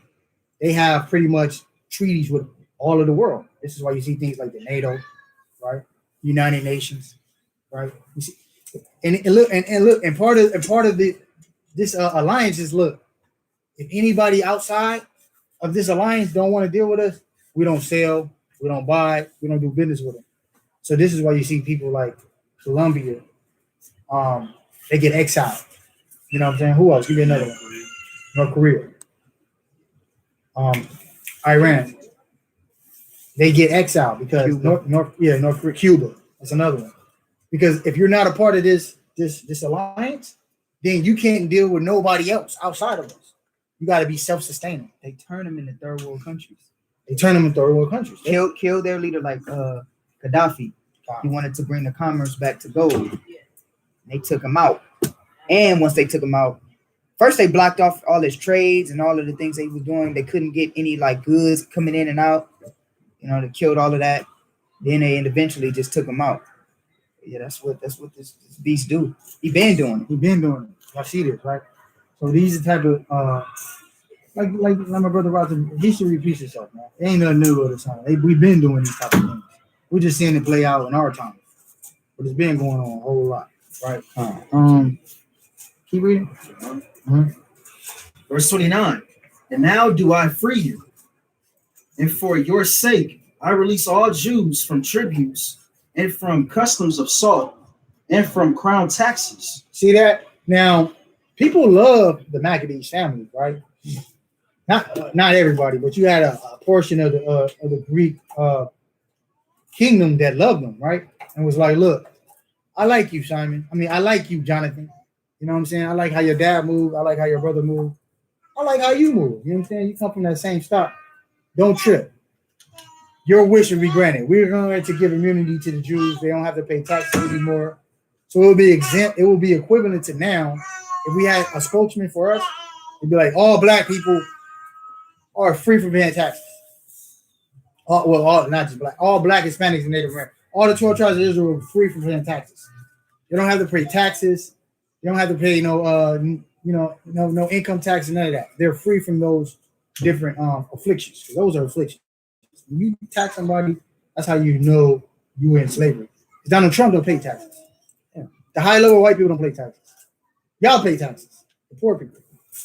they have pretty much treaties with all of the world. This is why you see things like the NATO, right? United Nations, right? You see, and part of this alliance is, look, if anybody outside of this alliance don't want to deal with us, we don't sell, we don't buy, we don't do business with them. So this is why you see people like Colombia, they get exiled. You know what I'm saying? Who else? Give me another one. North Korea. Iran. They get exiled because North Korea, Cuba. That's another one. Because if you're not a part of this alliance, then you can't deal with nobody else outside of us. You got to be self-sustaining. They turn them into third world countries. Kill their leader like Gaddafi. He wanted to bring the commerce back to gold. They took him out. And once they took him out, first they blocked off all his trades and all of the things they was doing. They couldn't get any like goods coming in and out. You know, they killed all of that. Then they eventually just took him out. Yeah, that's what this beast do. He been doing it. Y'all see this, right? So these are the type of like my brother Roger, history repeats itself, man. It ain't nothing new with us. We've been doing these type of things. We're just seeing it play out in our time. But it's been going on a whole lot, right? Keep reading. Verse 29. And now do I free you, and for your sake I release all Jews from tributes and from customs of salt and from crown taxes. See that? Now, people love the Maccabees family, right? Not everybody, but you had a portion of the Greek kingdom that loved them, right? And was like, look, I like you, Simon. I mean, I like you, Jonathan. You know what I'm saying? I like how your dad moved. I like how your brother moved. I like how you move. You know what I'm saying? You come from that same stock. Don't trip. Your wish will be granted. We're going to give immunity to the Jews. They don't have to pay taxes anymore. So it will be exempt. It will be equivalent to now. If we had a spokesman for us, it'd be like all black people are free from paying taxes. Not just black. All black Hispanics and Native Americans. All the 12 tribes of Israel are free from paying taxes. They don't have to pay taxes. They don't have to pay no income tax and none of that. They're free from those different afflictions. Those are afflictions. When you tax somebody, that's how you know you were in slavery. Donald Trump don't pay taxes. Yeah. The high level white people don't pay taxes. Y'all pay taxes. The poor people.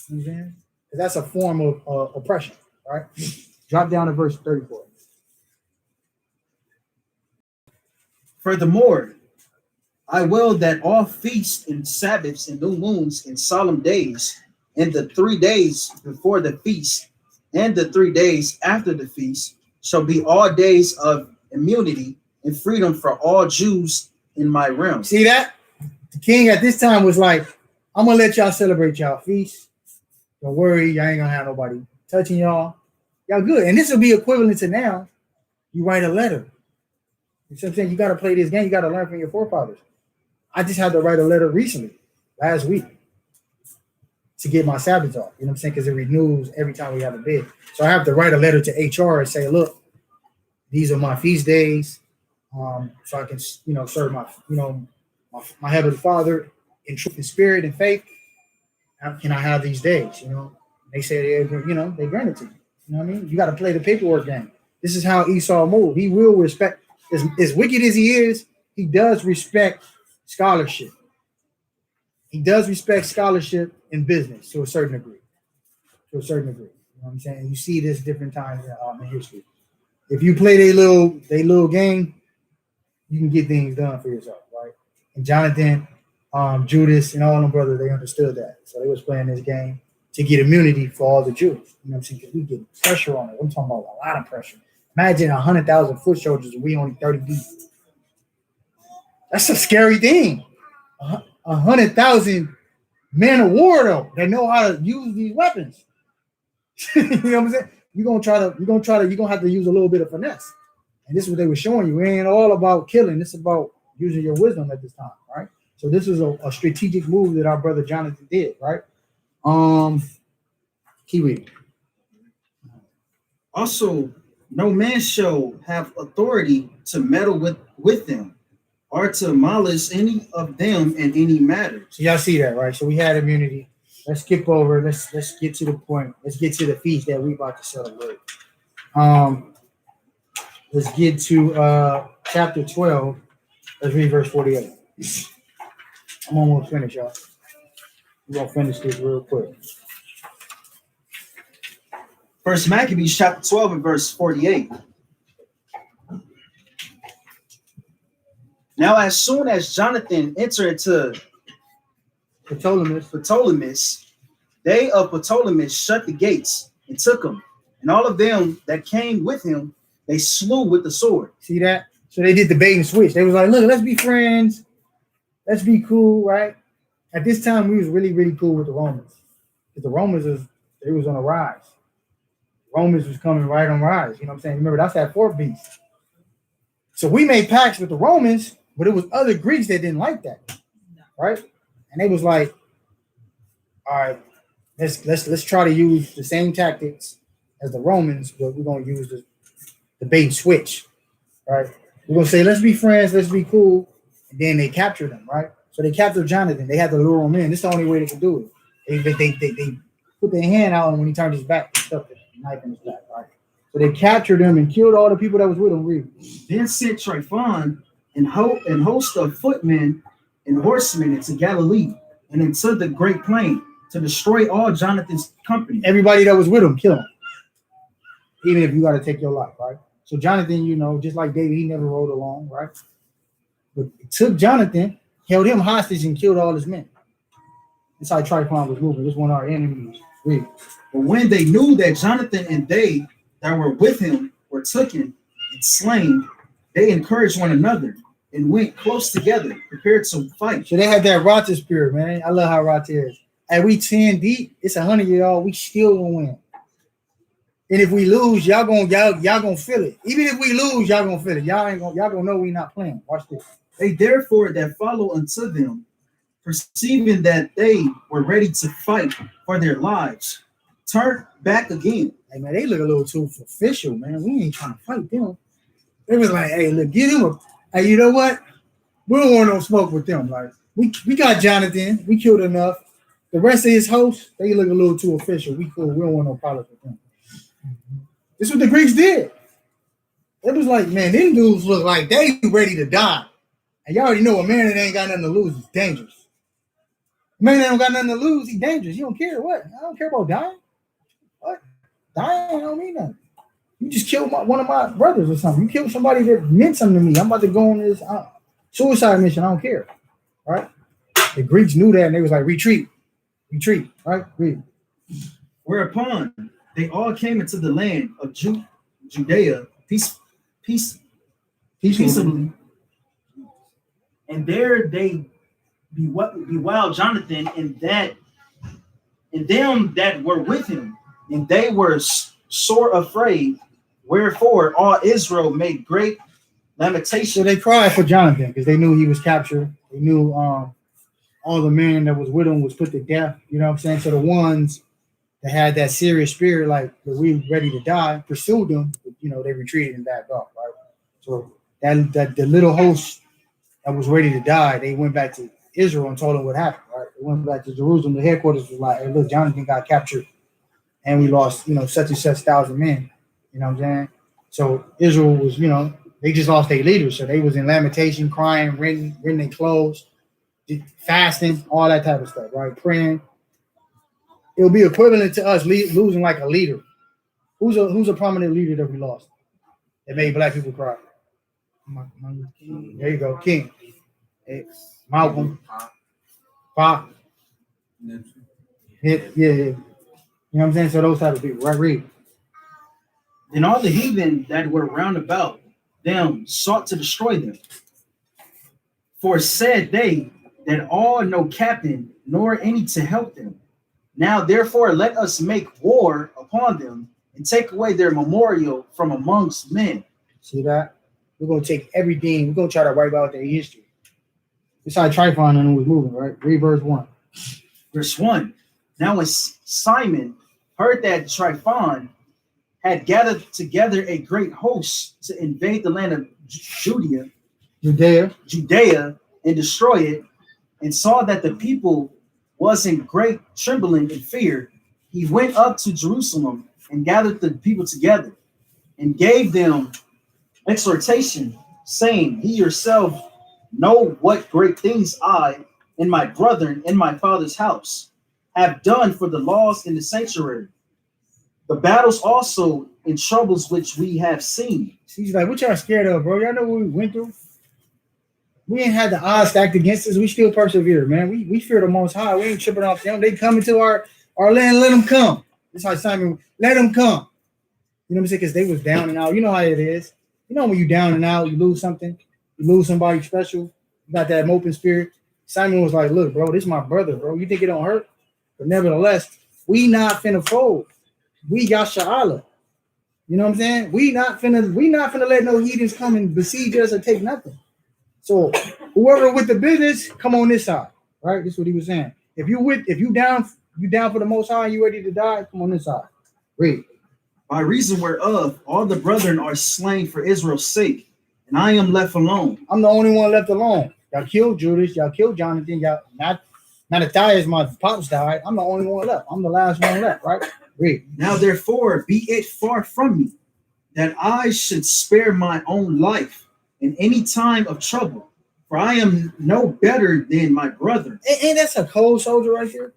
You know what I'm saying? That's a form of oppression. Right? Drop down to verse 34. Furthermore, I will that all feasts and Sabbaths and new moons and solemn days, and the 3 days before the feast, and the 3 days after the feast, shall be all days of immunity and freedom for all Jews in my realm. See that? The king at this time was like, I'm gonna let y'all celebrate y'all feast. Don't worry, y'all ain't gonna have nobody touching y'all. Y'all good. And this will be equivalent to now. You write a letter. You see what I'm saying? You gotta play this game, you gotta learn from your forefathers. I just had to write a letter recently, last week, to get my Sabbath off. You know what I'm saying? Because it renews every time we have a bid. So I have to write a letter to HR and say, look, these are my feast days. So I can, serve my Heavenly Father in truth and spirit and faith. How can I have these days? They say they granted to you. You know what I mean? You got to play the paperwork game. This is how Esau moved. He will respect, as wicked as he is, he does respect scholarship. He does respect scholarship in business to a certain degree. You know what I'm saying? You see this different times in history. If you play their little game, you can get things done for yourself, right? And Jonathan, Judas, and all them brothers, they understood that. So they was playing this game to get immunity for all the Jews. You know what I'm saying? Because we get pressure on it. I'm talking about a lot of pressure. Imagine 100,000 foot soldiers and we only 30 deep. That's a scary thing. 100,000 men of war though that know how to use these weapons. You know what I'm saying? You're gonna have to use a little bit of finesse. And this is what they were showing you. It ain't all about killing. This is about using your wisdom at this time, right? So this is a strategic move that our brother Jonathan did, right? Keep reading. Also, no man shall have authority to meddle with them, or to malice any of them in any matter. So y'all see that, right? So we had immunity. Let's skip over. Let's get to the point. Let's get to the feast that we about to celebrate. Let's get to chapter 12. Let's read verse 48. I'm almost finished, y'all. We're gonna finish this real quick. First Maccabees chapter 12 and verse 48. Now, as soon as Jonathan entered into Ptolemy, they of Ptolemy shut the gates and took him, and all of them that came with him, they slew with the sword. See that? So they did the bait and switch. They was like, look, let's be friends. Let's be cool, right? At this time, we was really, really cool with the Romans. Because the Romans was on a rise. Romans was coming right on rise. You know what I'm saying? Remember, that's that fourth beast. So we made pacts with the Romans, but it was other Greeks that didn't like that. Right? And they was like, all right, let's try to use the same tactics as the Romans, but we're gonna use the bait and switch. Right? We're gonna say, let's be friends, let's be cool. And then they captured him, right? So they captured Jonathan. They had to lure him in. This is the only way they could do it. They put their hand out, and when he turned his back, they stuck the knife in his back, right? So they captured him and killed all the people that was with him. Read. Then sent Tryphon and host of footmen and horsemen into Galilee and into the great plain to destroy all Jonathan's company. Everybody that was with him, kill him. Even if you got to take your life, right? So Jonathan, you know, just like David, he never rode along, right? But it took Jonathan, held him hostage, and killed all his men. That's how Tryphon was moving. This one of our enemies. Read. But when they knew that Jonathan and they that were with him were taken and slain, they encouraged one another and went close together, prepared to fight. So they had that Rata spirit, man. I love how Rata is. And we 10 deep, it's 100 y'all. We still gonna win. And if we lose, y'all gonna feel it. Even if we lose, y'all gonna feel it. Y'all gonna know we not playing. Watch this. They therefore that follow unto them, perceiving that they were ready to fight for their lives, turned back again. Hey man, they look a little too official, man. We ain't trying to fight them. They was like, hey, look, get him hey, you know what? We don't want no smoke with them. Like, we got Jonathan, we killed enough. The rest of his hosts, they look a little too official. We cool, we don't want no problems with them. This is what the Greeks did. It was like, man, them dudes look like they ready to die. And you already know a man that ain't got nothing to lose is dangerous. A man that don't got nothing to lose, he's dangerous. You don't care what? I don't care about dying. What? Dying don't mean nothing. You just killed one of my brothers or something. You killed somebody that meant something to me. I'm about to go on this suicide mission. I don't care. Right? The Greeks knew that and they was like, retreat. Right? Read. Whereupon they all came into the land of Judea peaceably. And there they bewailed Jonathan and them that were with him, and they were sore afraid. Wherefore all Israel made great lamentation. So they cried for Jonathan because they knew he was captured. They knew all the men that was with him was put to death. You know what I'm saying? So the ones that had that serious spirit, like we ready to die, pursued them. But, you know, they retreated and backed off. Right? So that the little host that was ready to die, they went back to Israel and told them what happened. Right? They went back to Jerusalem. The headquarters was like, hey, look, Jonathan got captured, and we lost, you know, such and such thousand men. You know what I'm saying? So Israel was, you know, they just lost their leaders. So they was in lamentation, crying, rending their clothes, fasting, all that type of stuff, right? Praying. It'll be equivalent to us losing like a leader. Who's a prominent leader that we lost that made black people cry? There you go, King. Hey, Malcolm. Pop. Yeah. You know what I'm saying? So those type of people, right? Read. And all the heathen that were round about them sought to destroy them. For said they that all no captain, nor any to help them. Now therefore let us make war upon them and take away their memorial from amongst men. See that? We're gonna take everything. We're gonna try to wipe out their history. This is how Tryphon and was moving, right? Read verse 1. Verse 1. Now when Simon heard that Tryphon had gathered together a great host to invade the land of Judea and destroy it, and saw that the people was in great trembling and fear, he went up to Jerusalem and gathered the people together and gave them exhortation, saying, ye yourself know what great things I and my brethren in my father's house have done for the laws in the sanctuary. The battles also and troubles which we have seen. She's like, what y'all scared of, bro? Y'all know what we went through? We ain't had the odds stacked against us. We still persevere, man. We fear the Most High. We ain't tripping off them. They coming to our land. Let them come. That's how Simon. Let them come. You know what I'm saying? Because they was down and out. You know how it is. You know when you down and out, you lose something, you lose somebody special. You got that moping spirit. Simon was like, "Look, bro, this is my brother, bro. You think it don't hurt? But nevertheless, we not finna fold. We got Sha'ala. You know what I'm saying? We not finna let no heathens come and besiege us or take nothing. So whoever with the business, come on this side, right? This is what he was saying. If you down for the Most High and you ready to die, come on this side. Read. By reason whereof all the brethren are slain for Israel's sake, and I am left alone. I'm the only one left alone. Y'all killed Judas. Y'all killed Jonathan. Y'all not Matthias, my pops died. I'm the only one left. I'm the last one left, right? Read. Now therefore be it far from me that I should spare my own life in any time of trouble, for I am no better than my brother. And that's a cold soldier right there.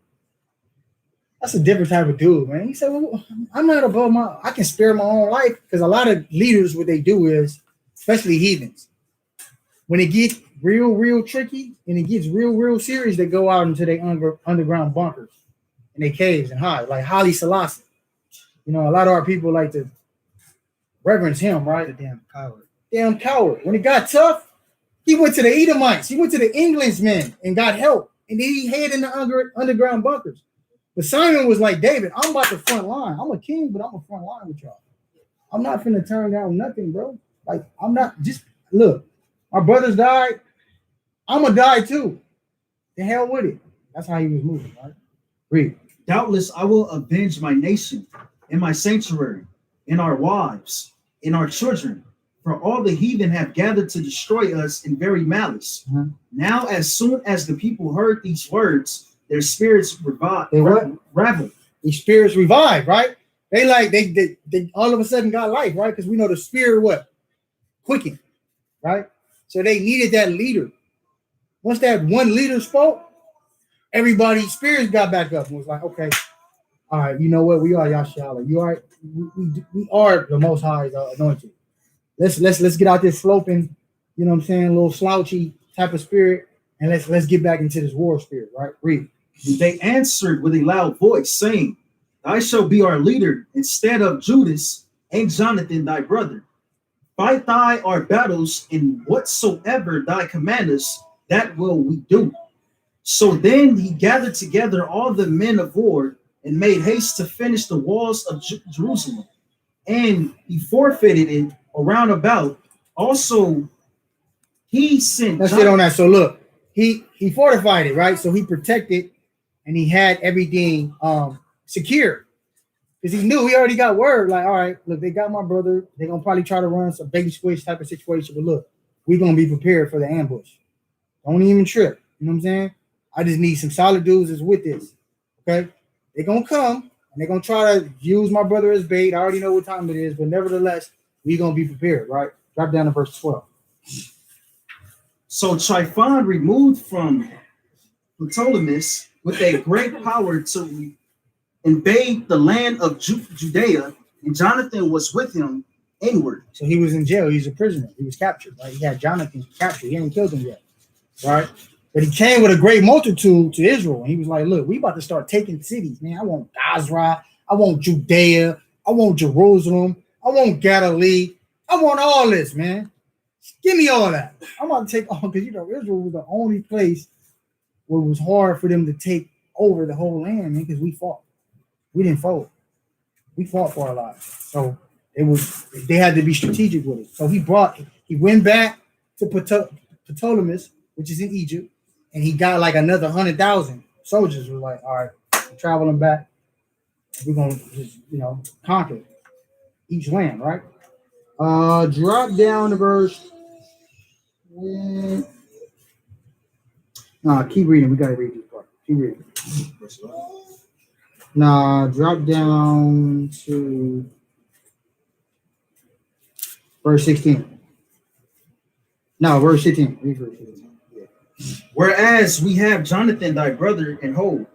That's a different type of dude, man. He said, well, I'm not above I can spare my own life, because a lot of leaders, what they do is, especially heathens, when it gets real tricky and it gets real serious, they go out into their underground bunkers and they caves and hide, like Haile Selassie. You know, a lot of our people like to reverence him, right? The damn coward. Damn coward. When it got tough, he went to the Edomites. He went to the Englishmen and got help. And then he hid in the underground bunkers. But Simon was like, David, I'm about the front line. I'm a king, but I'm a front line with y'all. I'm not finna turn down nothing, bro. Like, I'm not, just look, my brothers died. I'm gonna die too. The hell with it. That's how he was moving, right? Read. Doubtless I will avenge my nation and my sanctuary and our wives and our children, for all the heathen have gathered to destroy us in very malice. Mhm. Now, as soon as the people heard these words, their spirits revived. They what? Raveled. These spirits revived, right? They all of a sudden got life, right? Because we know the spirit what? Quickened, right? So they needed that leader. Once that one leader spoke, everybody's spirits got back up and was like, okay, all right, you know what? We are Yashala. You are, we are the Most High's anointed. Let's get out this sloping, you know what I'm saying, a little slouchy type of spirit, and let's get back into this war spirit, right? Read. They answered with a loud voice, saying, "Thou shalt be our leader instead of Judas and Jonathan thy brother. Fight thy our battles, and whatsoever thy commandest, that will we do." So then he gathered together all the men of war and made haste to finish the walls of Jerusalem. And he forfeited it around about. Also, he sent. Let's get on that. So look, he fortified it, right? So he protected and he had everything secure. Because he knew, he already got word, like, all right, look, they got my brother. They're going to probably try to run some baby squish type of situation. But look, we're going to be prepared for the ambush. Don't even trip. You know what I'm saying? I just need some solid dudes that's with this. Okay? They're going to come, and they're going to try to use my brother as bait. I already know what time it is, but nevertheless, we're going to be prepared, right? Drop down to verse 12. So Tryphon removed from Ptolemy with a great power to invade the land of Judea, and Jonathan was with him inward. So he was in jail. He was a prisoner. He was captured, right? He had Jonathan captured. He ain't killed him yet, right? But he came with a great multitude to Israel, and he was like, look, we about to start taking cities, man. I want Basra. I want Judea. I want Jerusalem. I want Galilee. I want all this, man. Give me all that. I'm about to take all, because, you know, Israel was the only place where it was hard for them to take over the whole land, man, because we fought. We didn't fold. We fought for our lives. So they had to be strategic with it. So he went back to Ptolemy, which is in Egypt, and he got like another 100,000 soldiers. Were like, all right, we're traveling back. We're gonna just, you know, conquer each land, right? Drop down to verse. No, keep reading. We gotta read this part. Keep reading. Nah, drop down to verse 16. No, verse 16. Read verse 16. Yeah. Whereas we have Jonathan thy brother in hold,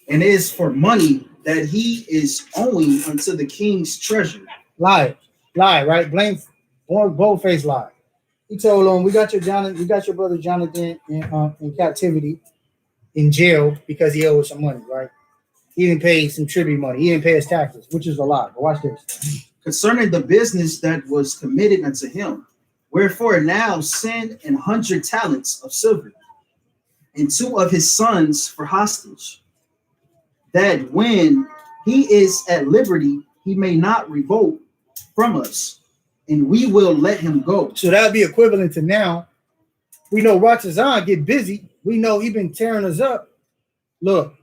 and it is for money that he is owing unto the king's treasure. Lie, right? Blame, bold-faced lie. He told him, we got your brother Jonathan in captivity, in jail because he owed some money, right? He didn't pay some tribute money. He didn't pay his taxes, which is a lie. But watch this. Concerning the business that was committed unto him, wherefore now send 100 talents of silver, and 2 of his sons for hostage, that when he is at liberty, he may not revolt from us, and we will let him go. So that'd be equivalent to now. We know Ratazan get busy. We know he been tearing us up. Look,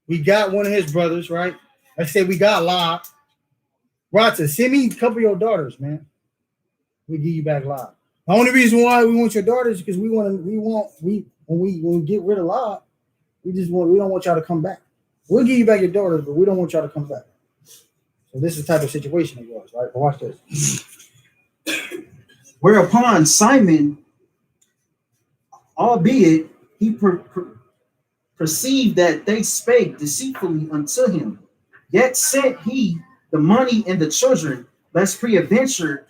we got one of his brothers, right? Let's say we got La. Rata, send me a couple of your daughters, man. We give you back La. The only reason why we want your daughters is because when we get rid of La, we don't want y'all to come back. We'll give you back your daughters, but we don't want y'all to come back. So this is the type of situation it was, right? But watch this. Whereupon Simon, albeit he perceived that they spake deceitfully unto him, yet sent he the money and the children, lest peradventure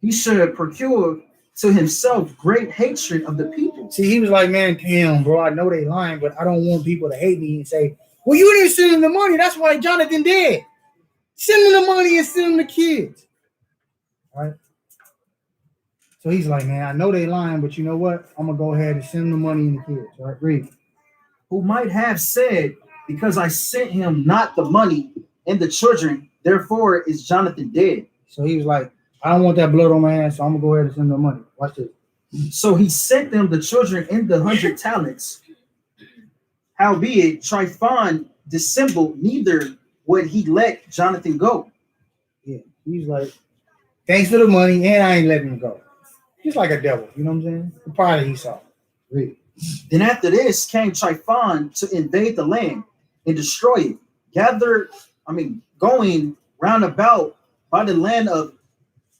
he should procure to himself great hatred of the people. See, he was like, man, damn, bro, I know they lying, but I don't want people to hate me and say, well, you didn't send him the money. That's why Jonathan did. Send him the money and send him the kids. All right? So he's like, man, I know they lying, but you know what? I'm going to go ahead and send him the money and the kids. All right, read. Who might have said, because I sent him not the money and the children, therefore is Jonathan dead. So he was like, I don't want that blood on my hands, so I'm going to go ahead and send them the money. Watch this. So he sent them the children and the 100 talents. Howbeit, Tryphon dissembled, neither would he let Jonathan go. Yeah, he's like, thanks for the money, and I ain't letting him go. He's like a devil, you know what I'm saying? The pride he saw. Read. Then after this came Tryphon to invade the land and destroy it, going round about by the land of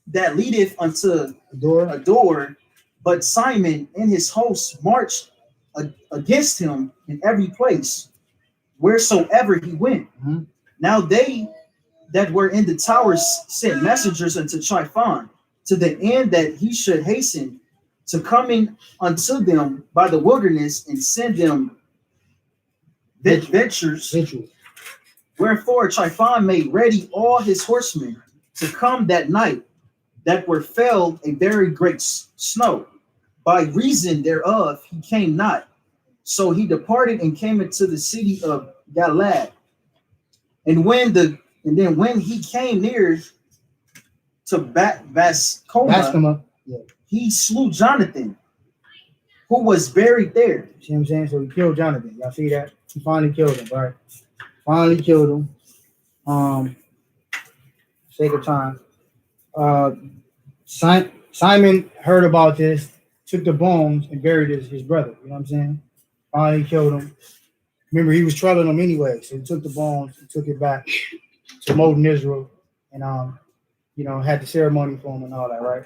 that leadeth unto Ador. But Simon and his hosts marched against him in every place, wheresoever he went. Mm-hmm. Now they that were in the towers sent messengers unto Tryphon, to the end that he should hasten to coming unto them by the wilderness and send them ventures. Wherefore Tryphon made ready all his horsemen to come that night, that were fell a very great snow. By reason thereof he came not. So he departed and came into the city of Galaad. And when he came near to Bascoma, he slew Jonathan, who was buried there. See what I'm saying? So he killed Jonathan. Y'all see that? He finally killed him, right? Finally killed him. Sake of time. Simon heard about this, took the bones and buried his brother. You know what I'm saying? Finally killed him. Remember, he was trailing him anyway, so he took the bones and took it back to Molten Israel, and had the ceremony for him and all that, right?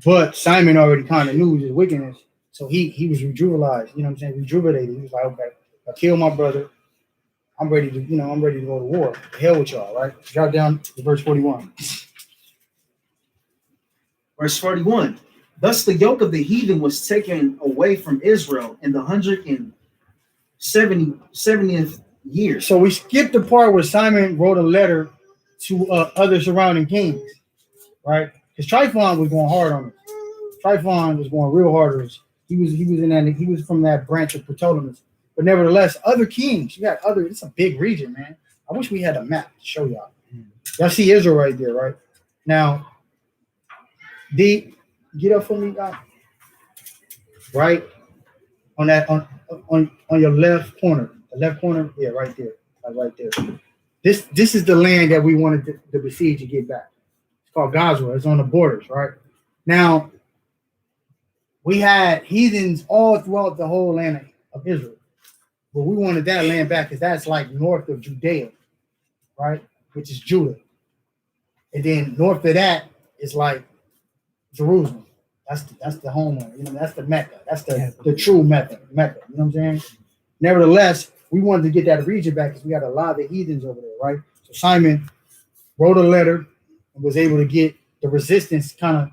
But Simon already kind of knew his wickedness, so he was rejuvenated. You know what I'm saying? Rejuvenated. He was like, okay, I killed my brother. I'm ready to go to war. The hell with y'all, right? Drop down to verse 41. Verse 41. Thus the yoke of the heathen was taken away from Israel in the 170th year. So we skipped the part where Simon wrote a letter to other surrounding kings, right? Because Tryphon was going hard on it. Tryphon was going real hard on us. He was from that branch of Ptolemy. But nevertheless, other kings, it's a big region, man. I wish we had a map to show y'all. Y'all see Israel right there, right? Now, get up for me, guys. Right on that on your left corner. The left corner, yeah, right there. Right there. This is the land that we wanted to besiege to get back. It's called Gaza. It's on the borders, right? Now, we had heathens all throughout the whole land of Israel. But we wanted that land back because that's like north of Judea, right? Which is Judah. And then north of that is like Jerusalem. That's the homeland. That's the Mecca. That's the true Mecca. You know what I'm saying? Nevertheless, we wanted to get that region back because we got a lot of the heathens over there, right? So Simon wrote a letter and was able to get the resistance kind of,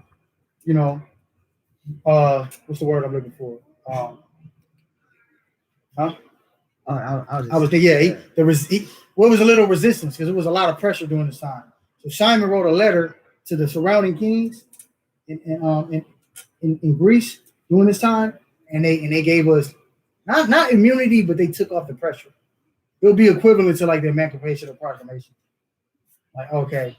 what's the word I'm looking for? Huh? I'll just, I was thinking, yeah, well, it was a little resistance because there was a lot of pressure during this time. So Simon wrote a letter to the surrounding kings in Greece during this time, and they gave us not immunity, but they took off the pressure. It would be equivalent to like the Emancipation Proclamation. Like, okay,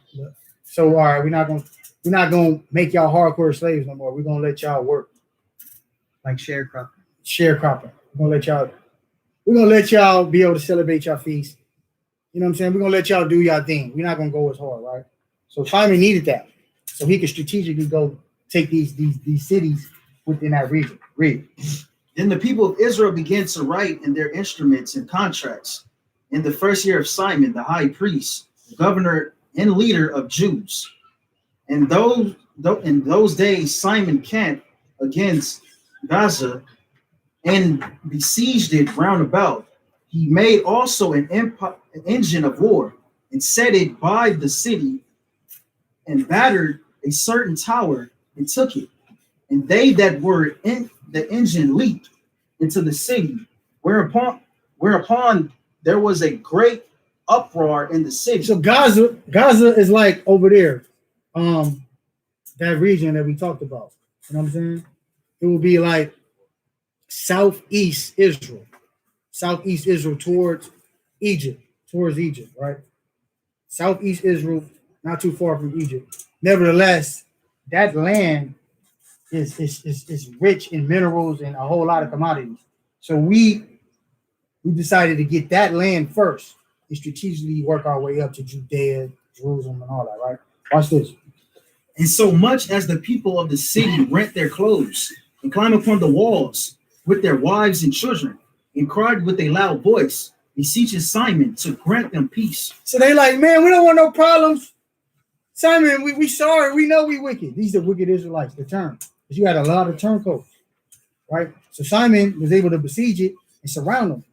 so all right, we're not gonna make y'all hardcore slaves no more. We're gonna let y'all work. like sharecropping. Sharecropping. We're gonna let y'all be able to celebrate your feast. You know what I'm saying? We're gonna let y'all do y'all thing. We're not gonna go as hard, right? So Simon needed that, so he could strategically go take these cities within that region. Read. Then the people of Israel began to write in their instruments and contracts in the first year of Simon, the high priest, governor and leader of Jews. And in those days, Simon camped against Gaza and besieged it round about. He made also an engine of war and set it by the city and battered a certain tower and took it. And they that were in the engine leaped into the city, whereupon there was a great uproar in the city. So Gaza is like over there, that region that we talked about. You know what I'm saying? It will be like southeast Israel towards Egypt, right? Southeast Israel, not too far from Egypt. Nevertheless, that land is rich in minerals and a whole lot of commodities. So we decided to get that land first and strategically work our way up to Judea, Jerusalem, and all that, right? Watch this. And so much as the people of the city rent their clothes and climb upon the walls with their wives and children and cried with a loud voice, beseeching Simon to grant them peace. So they like, man, we don't want no problems. Simon, we sorry. We know we wicked. These are wicked Israelites, the term. Because you had a lot of turncoats, right? So Simon was able to besiege it and surround them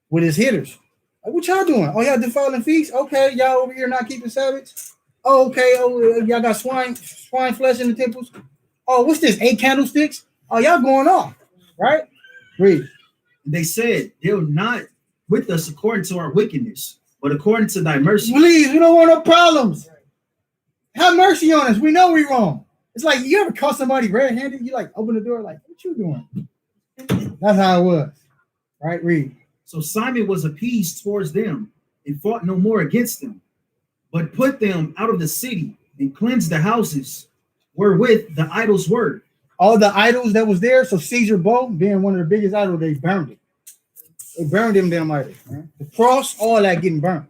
with his hitters. Like, what y'all doing? Oh, y'all defiling feasts? Okay, y'all over here not keeping Sabbaths? Oh, okay. Oh, y'all got swine flesh in the temples? Oh, what's this? 8 candlesticks? Oh, y'all going off, right? Read. They said, deal not with us according to our wickedness, but according to thy mercy. Please, we don't want no problems. Have mercy on us. We know we wrong. It's like, you ever caught somebody red-handed? You like open the door like, what you doing? That's how it was, right? Read. So Simon was appeased towards them and fought no more against them, but put them out of the city and cleansed the houses wherewith the idols were. All the idols that was there, so Caesar bow being one of the biggest idols, they burned it. They burned them damn idols, man. The cross, all that getting burned.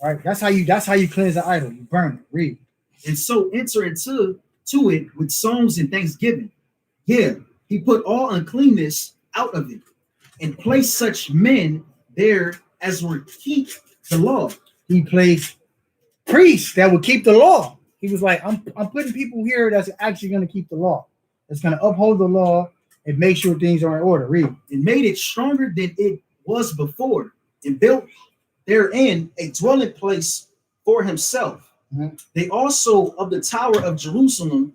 Right? That's how you cleanse the idol. You burn it. Read. And so enter into it with songs and thanksgiving. Yeah, he put all uncleanness out of it and placed such men there as would keep the law. He placed priests that would keep the law. He was like, I'm putting people here that's actually going to keep the law. That's going to uphold the law and make sure things are in order. Read. And made it stronger than it was before and built therein a dwelling place for himself. Mm-hmm. They also of the tower of Jerusalem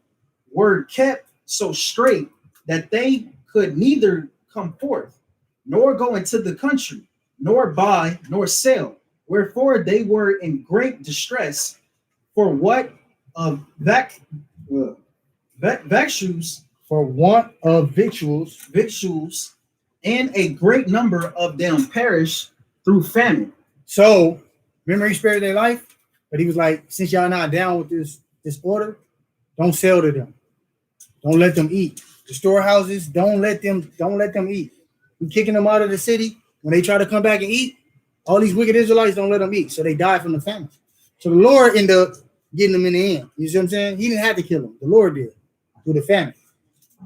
were kept so straight that they could neither come forth, nor go into the country, nor buy, nor sell. Wherefore they were in great distress for what of victuals, for want of victuals, and a great number of them perished through famine. So remember, he spared their life, but he was like, since y'all not down with this order, don't sell to them. Don't let them eat. The storehouses, don't let them eat. We kicking them out of the city. When they try to come back and eat, all these wicked Israelites don't let them eat. So they die from the famine. So the Lord ended up getting them in the end. You see what I'm saying? He didn't have to kill them. The Lord did through the famine.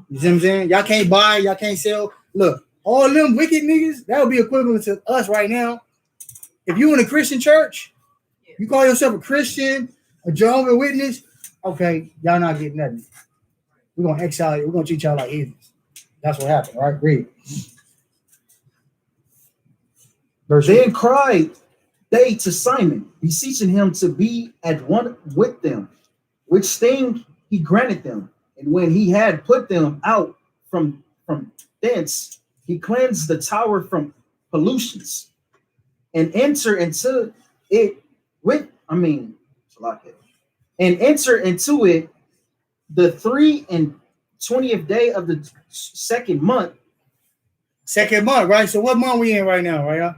You see what I'm saying? Y'all can't buy, y'all can't sell. Look, all them wicked niggas, that would be equivalent to us right now. If you in a Christian church, you call yourself a Christian, a Jehovah's Witness, okay, y'all not getting nothing. We're going to exile you. We're going to treat y'all like heathens. That's what happened, right? Read. Then cried they to Simon, beseeching him to be at one with them, which thing he granted them. And when he had put them out from thence, he cleansed the tower from pollutions and enter into it with, and enter into it the 23rd day of the second month. Second month, right? So what month we in right now, right? Y'all?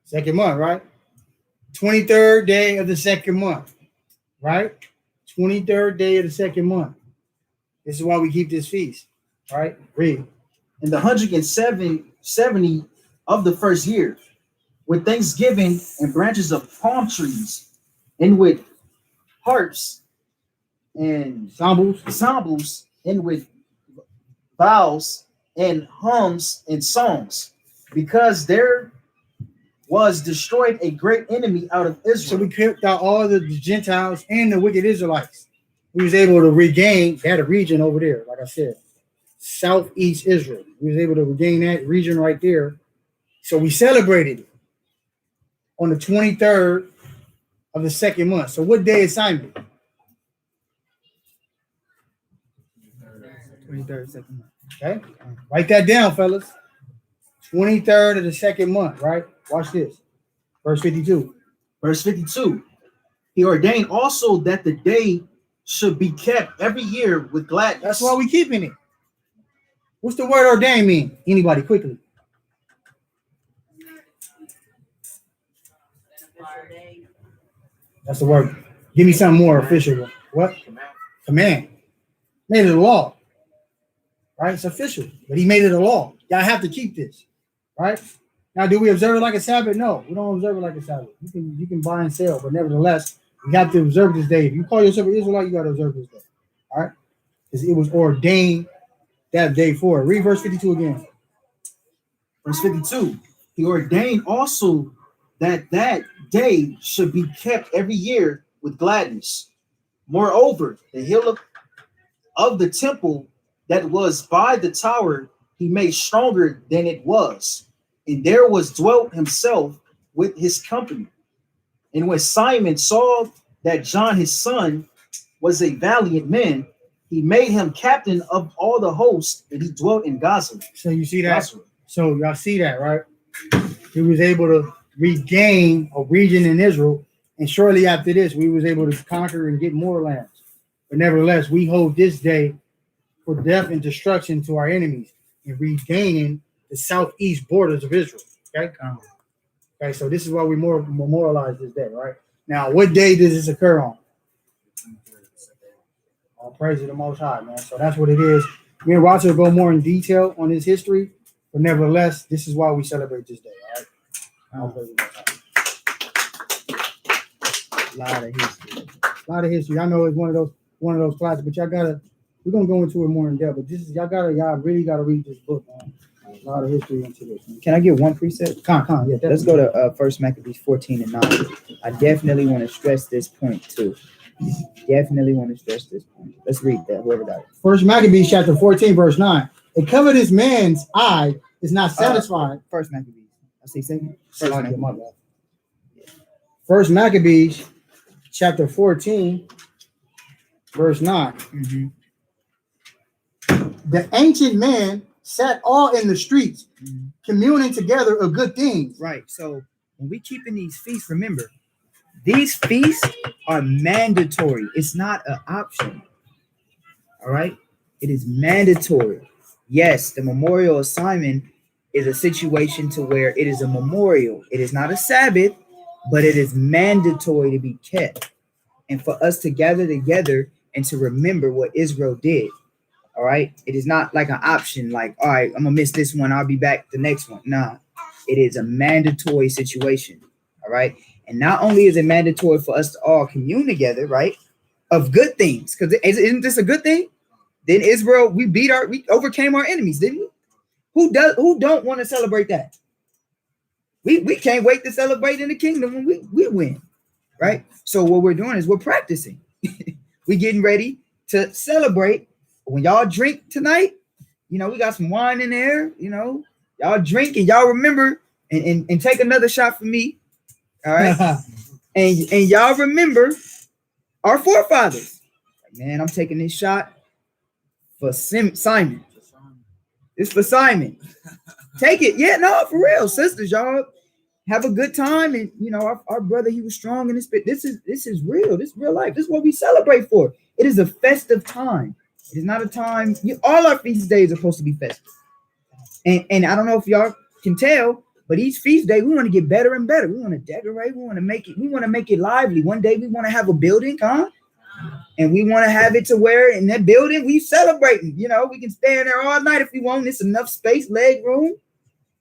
Second month, right? 23rd day of the second month, right? 23rd day of the second month. This is why we keep this feast, right? Read. In the 170 of the first year, with thanksgiving and branches of palm trees, and with harps and cymbals, and with vows and hymns and songs, because there was destroyed a great enemy out of Israel. So we kept out all the Gentiles and the wicked Israelites. We was able to regain that region over there, like I said, southeast Israel. We was able to regain that region right there. So we celebrated it on the 23rd of the second month. So what day is Simon? 23rd, second month. Okay, write that down, fellas. 23rd of the second month, right? Watch this. Verse 52. Verse 52. He ordained also that the day should be kept every year with gladness. That's why we keeping it. What's the word ordained mean? Anybody, quickly. That's the word. Give me something more official. What? Command. Made it a law. Right? It's official. But he made it a law. Y'all have to keep this. Right? Now, do we observe it like a Sabbath? No, we don't observe it like a Sabbath. You can buy and sell, but nevertheless, you have to observe this day. If you call yourself an Israelite, you got to observe this day. All right? Because it was ordained that day for it. Read verse 52 again. Verse 52. He ordained also that day should be kept every year with gladness. Moreover, the hill of the temple that was by the tower he made stronger than it was, and there was dwelt himself with his company. And when Simon saw that John his son was a valiant man, he made him captain of all the host, and he dwelt in Gaza. So you see that? So y'all see that, right? He was able to regain a region in Israel, and shortly after this, we was able to conquer and get more lands. But nevertheless, we hold this day for death and destruction to our enemies and regaining the southeast borders of Israel. Okay? Okay, so this is why we memorialize this day, right? Now, what day does this occur on? All praise to the Most High, man. So that's what it is. Me and Roger will go more in detail on his history, but nevertheless, this is why we celebrate this day, all right? All praise to the Most High. A lot of history. A lot of history. I know it's one of those classes, but y'all gotta. We're gonna go into it more in depth. But this is y'all really gotta read this book, man. A lot of history into this. Man. Can I get one precept? Yeah. Definitely. Let's go to First Maccabees 14 and 9. I definitely want to stress this point too. Definitely want to stress this point. Let's read that. Whoever got it. First Maccabees chapter 14, verse 9. A covetous man's eye is not satisfied. First Maccabees. I see second. First Maccabees chapter 14, verse 9. Mm-hmm. The ancient man sat all in the streets, communing together of good things. Right. So when we keeping these feasts, remember, these feasts are mandatory. It's not an option. All right. It is mandatory. Yes, the memorial of Simon is a situation to where it is a memorial. It is not a Sabbath, but it is mandatory to be kept. And for us to gather together and to remember what Israel did. All right. It is not like an option, like, all right, I'm gonna miss this one, I'll be back the next one. Nah, it is a mandatory situation. All right. And not only is it mandatory for us to all commune together, right, of good things, because isn't this a good thing? Then Israel, we overcame our enemies, didn't we? Who don't want to celebrate that? We can't wait to celebrate in the kingdom when we win, right? So what we're doing is we're practicing. We're getting ready to celebrate. When y'all drink tonight, we got some wine in there, y'all drink and y'all remember and take another shot for me. All right. and y'all remember our forefathers. Man, I'm taking this shot for Simon. It's for Simon. Take it. Yeah, no, for real. Sisters, y'all have a good time. And you know, our brother, he was strong in the spirit. This is real. This is real life. This is what we celebrate for. It is a festive time. It is not a time. All our feast days are supposed to be festive. And I don't know if y'all can tell, but each feast day we want to get better and better. We want to decorate. We want to make it lively. One day we want to have a building, and we want to have it to where in that building we celebrating. You know, we can stay in there all night if we want. It's enough space, leg room,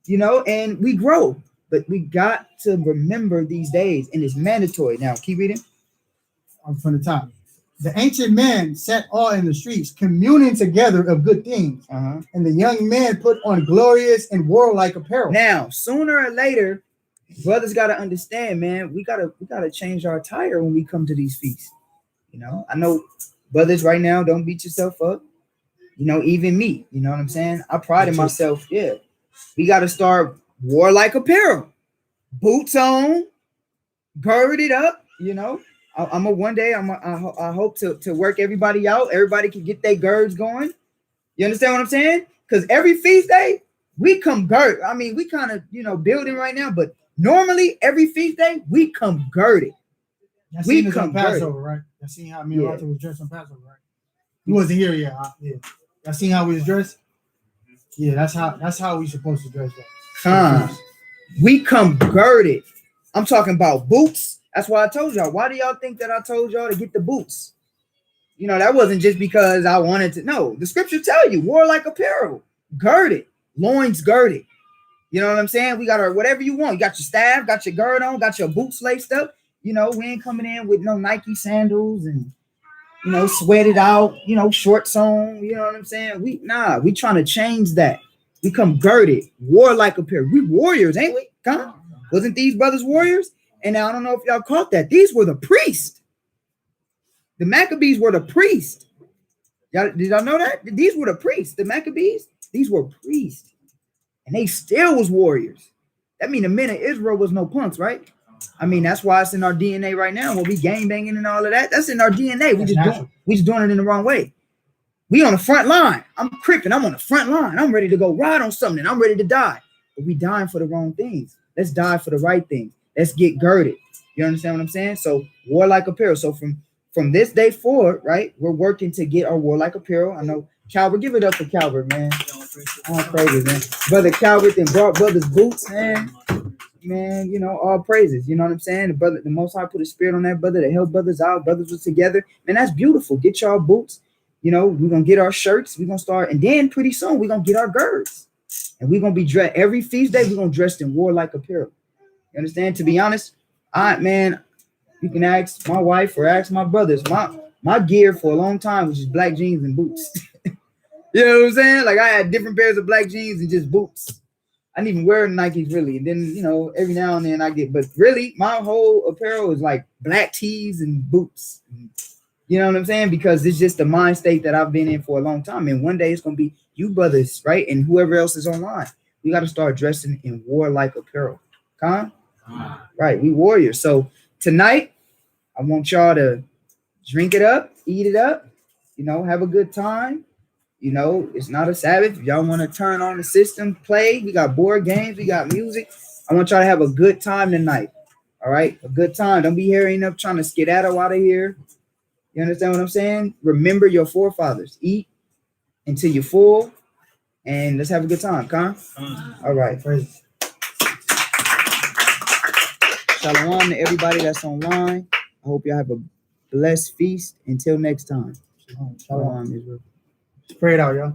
you know, and we grow. But we got to remember these days, and it's mandatory. Now, keep reading. From the top. The ancient men sat all in the streets, communing together of good things, and the young men put on glorious and warlike apparel. Now, sooner or later, brothers got to understand, man. We gotta change our attire when we come to these feasts. You know, I know brothers right now, don't beat yourself up. You know, even me. You know what I'm saying? I pride in myself. Yeah, we got to start warlike apparel, boots on, girded up. You know. I hope to work everybody out. Everybody can get their girds going. You understand what I'm saying? Because every feast day, we come girded. I mean, we kind of, you know, building right now, but normally every feast day, we come girded. We come Passover, right? I seen how me and Arthur was dressed on Passover, right? He wasn't here yet. Yeah. I seen how we was dressed. Yeah, that's how we supposed to dress. We come girded. I'm talking about boots. That's why I told y'all. Why do y'all think that I told y'all to get the boots? You know, that wasn't just because I wanted to. No, the scripture tell you, warlike apparel, girded, loins girded. You know what I'm saying? We got our whatever you want. You got your staff, got your gird on, got your boots laced up. You know, we ain't coming in with no Nike sandals and, you know, sweated out, you know, shorts on. You know what I'm saying? We trying to change that. We come girded, warlike apparel. We warriors, ain't we? Wasn't these brothers warriors? And now I don't know if y'all caught that. These were the priests. The Maccabees were the priests. Did y'all know that? These were the priests. The Maccabees, these were priests. And they still was warriors. That mean the men of Israel was no punks, right? I mean, that's why it's in our DNA right now. When we gang banging and all of that, that's in our DNA. We just doing it in the wrong way. We on the front line. I'm cripping. I'm on the front line. I'm ready to go ride on something. I'm ready to die. But we dying for the wrong things. Let's die for the right things. Let's get girded. You understand what I'm saying? So warlike apparel. So from this day forward, right, we're working to get our warlike apparel. I know Calvert, give it up for Calvert, man. All praises, man. Brother Calvert and brought brothers boots, man. Man, you know, all praises. You know what I'm saying? The Most High put a spirit on that brother to help brothers out. Brothers was together. Man, that's beautiful. Get y'all boots. You know, we're going to get our shirts. We're going to start. And then pretty soon, we're going to get our girds. And we're going to be dressed. Every feast day, we're going to dress in warlike apparel. You understand? To be honest, you can ask my wife or ask my brothers. My gear for a long time was just black jeans and boots. You know what I'm saying? Like I had different pairs of black jeans and just boots. I didn't even wear Nikes really. And then, you know, every now and then but really my whole apparel is like black tees and boots. You know what I'm saying? Because it's just the mind state that I've been in for a long time. And one day it's going to be you brothers, right? And whoever else is online. We got to start dressing in warlike apparel. Right, we warriors. So tonight, I want y'all to drink it up, eat it up, you know, have a good time. You know, it's not a Sabbath. If y'all want to turn on the system, play. We got board games, we got music. I want y'all to have a good time tonight. All right, a good time. Don't be hurrying up trying to skedaddle out of here. You understand what I'm saying? Remember your forefathers. Eat until you're full, and let's have a good time, All right, praise. Shalom to everybody that's online. I hope y'all have a blessed feast. Until next time. Shalom, Israel. Pray it out, y'all.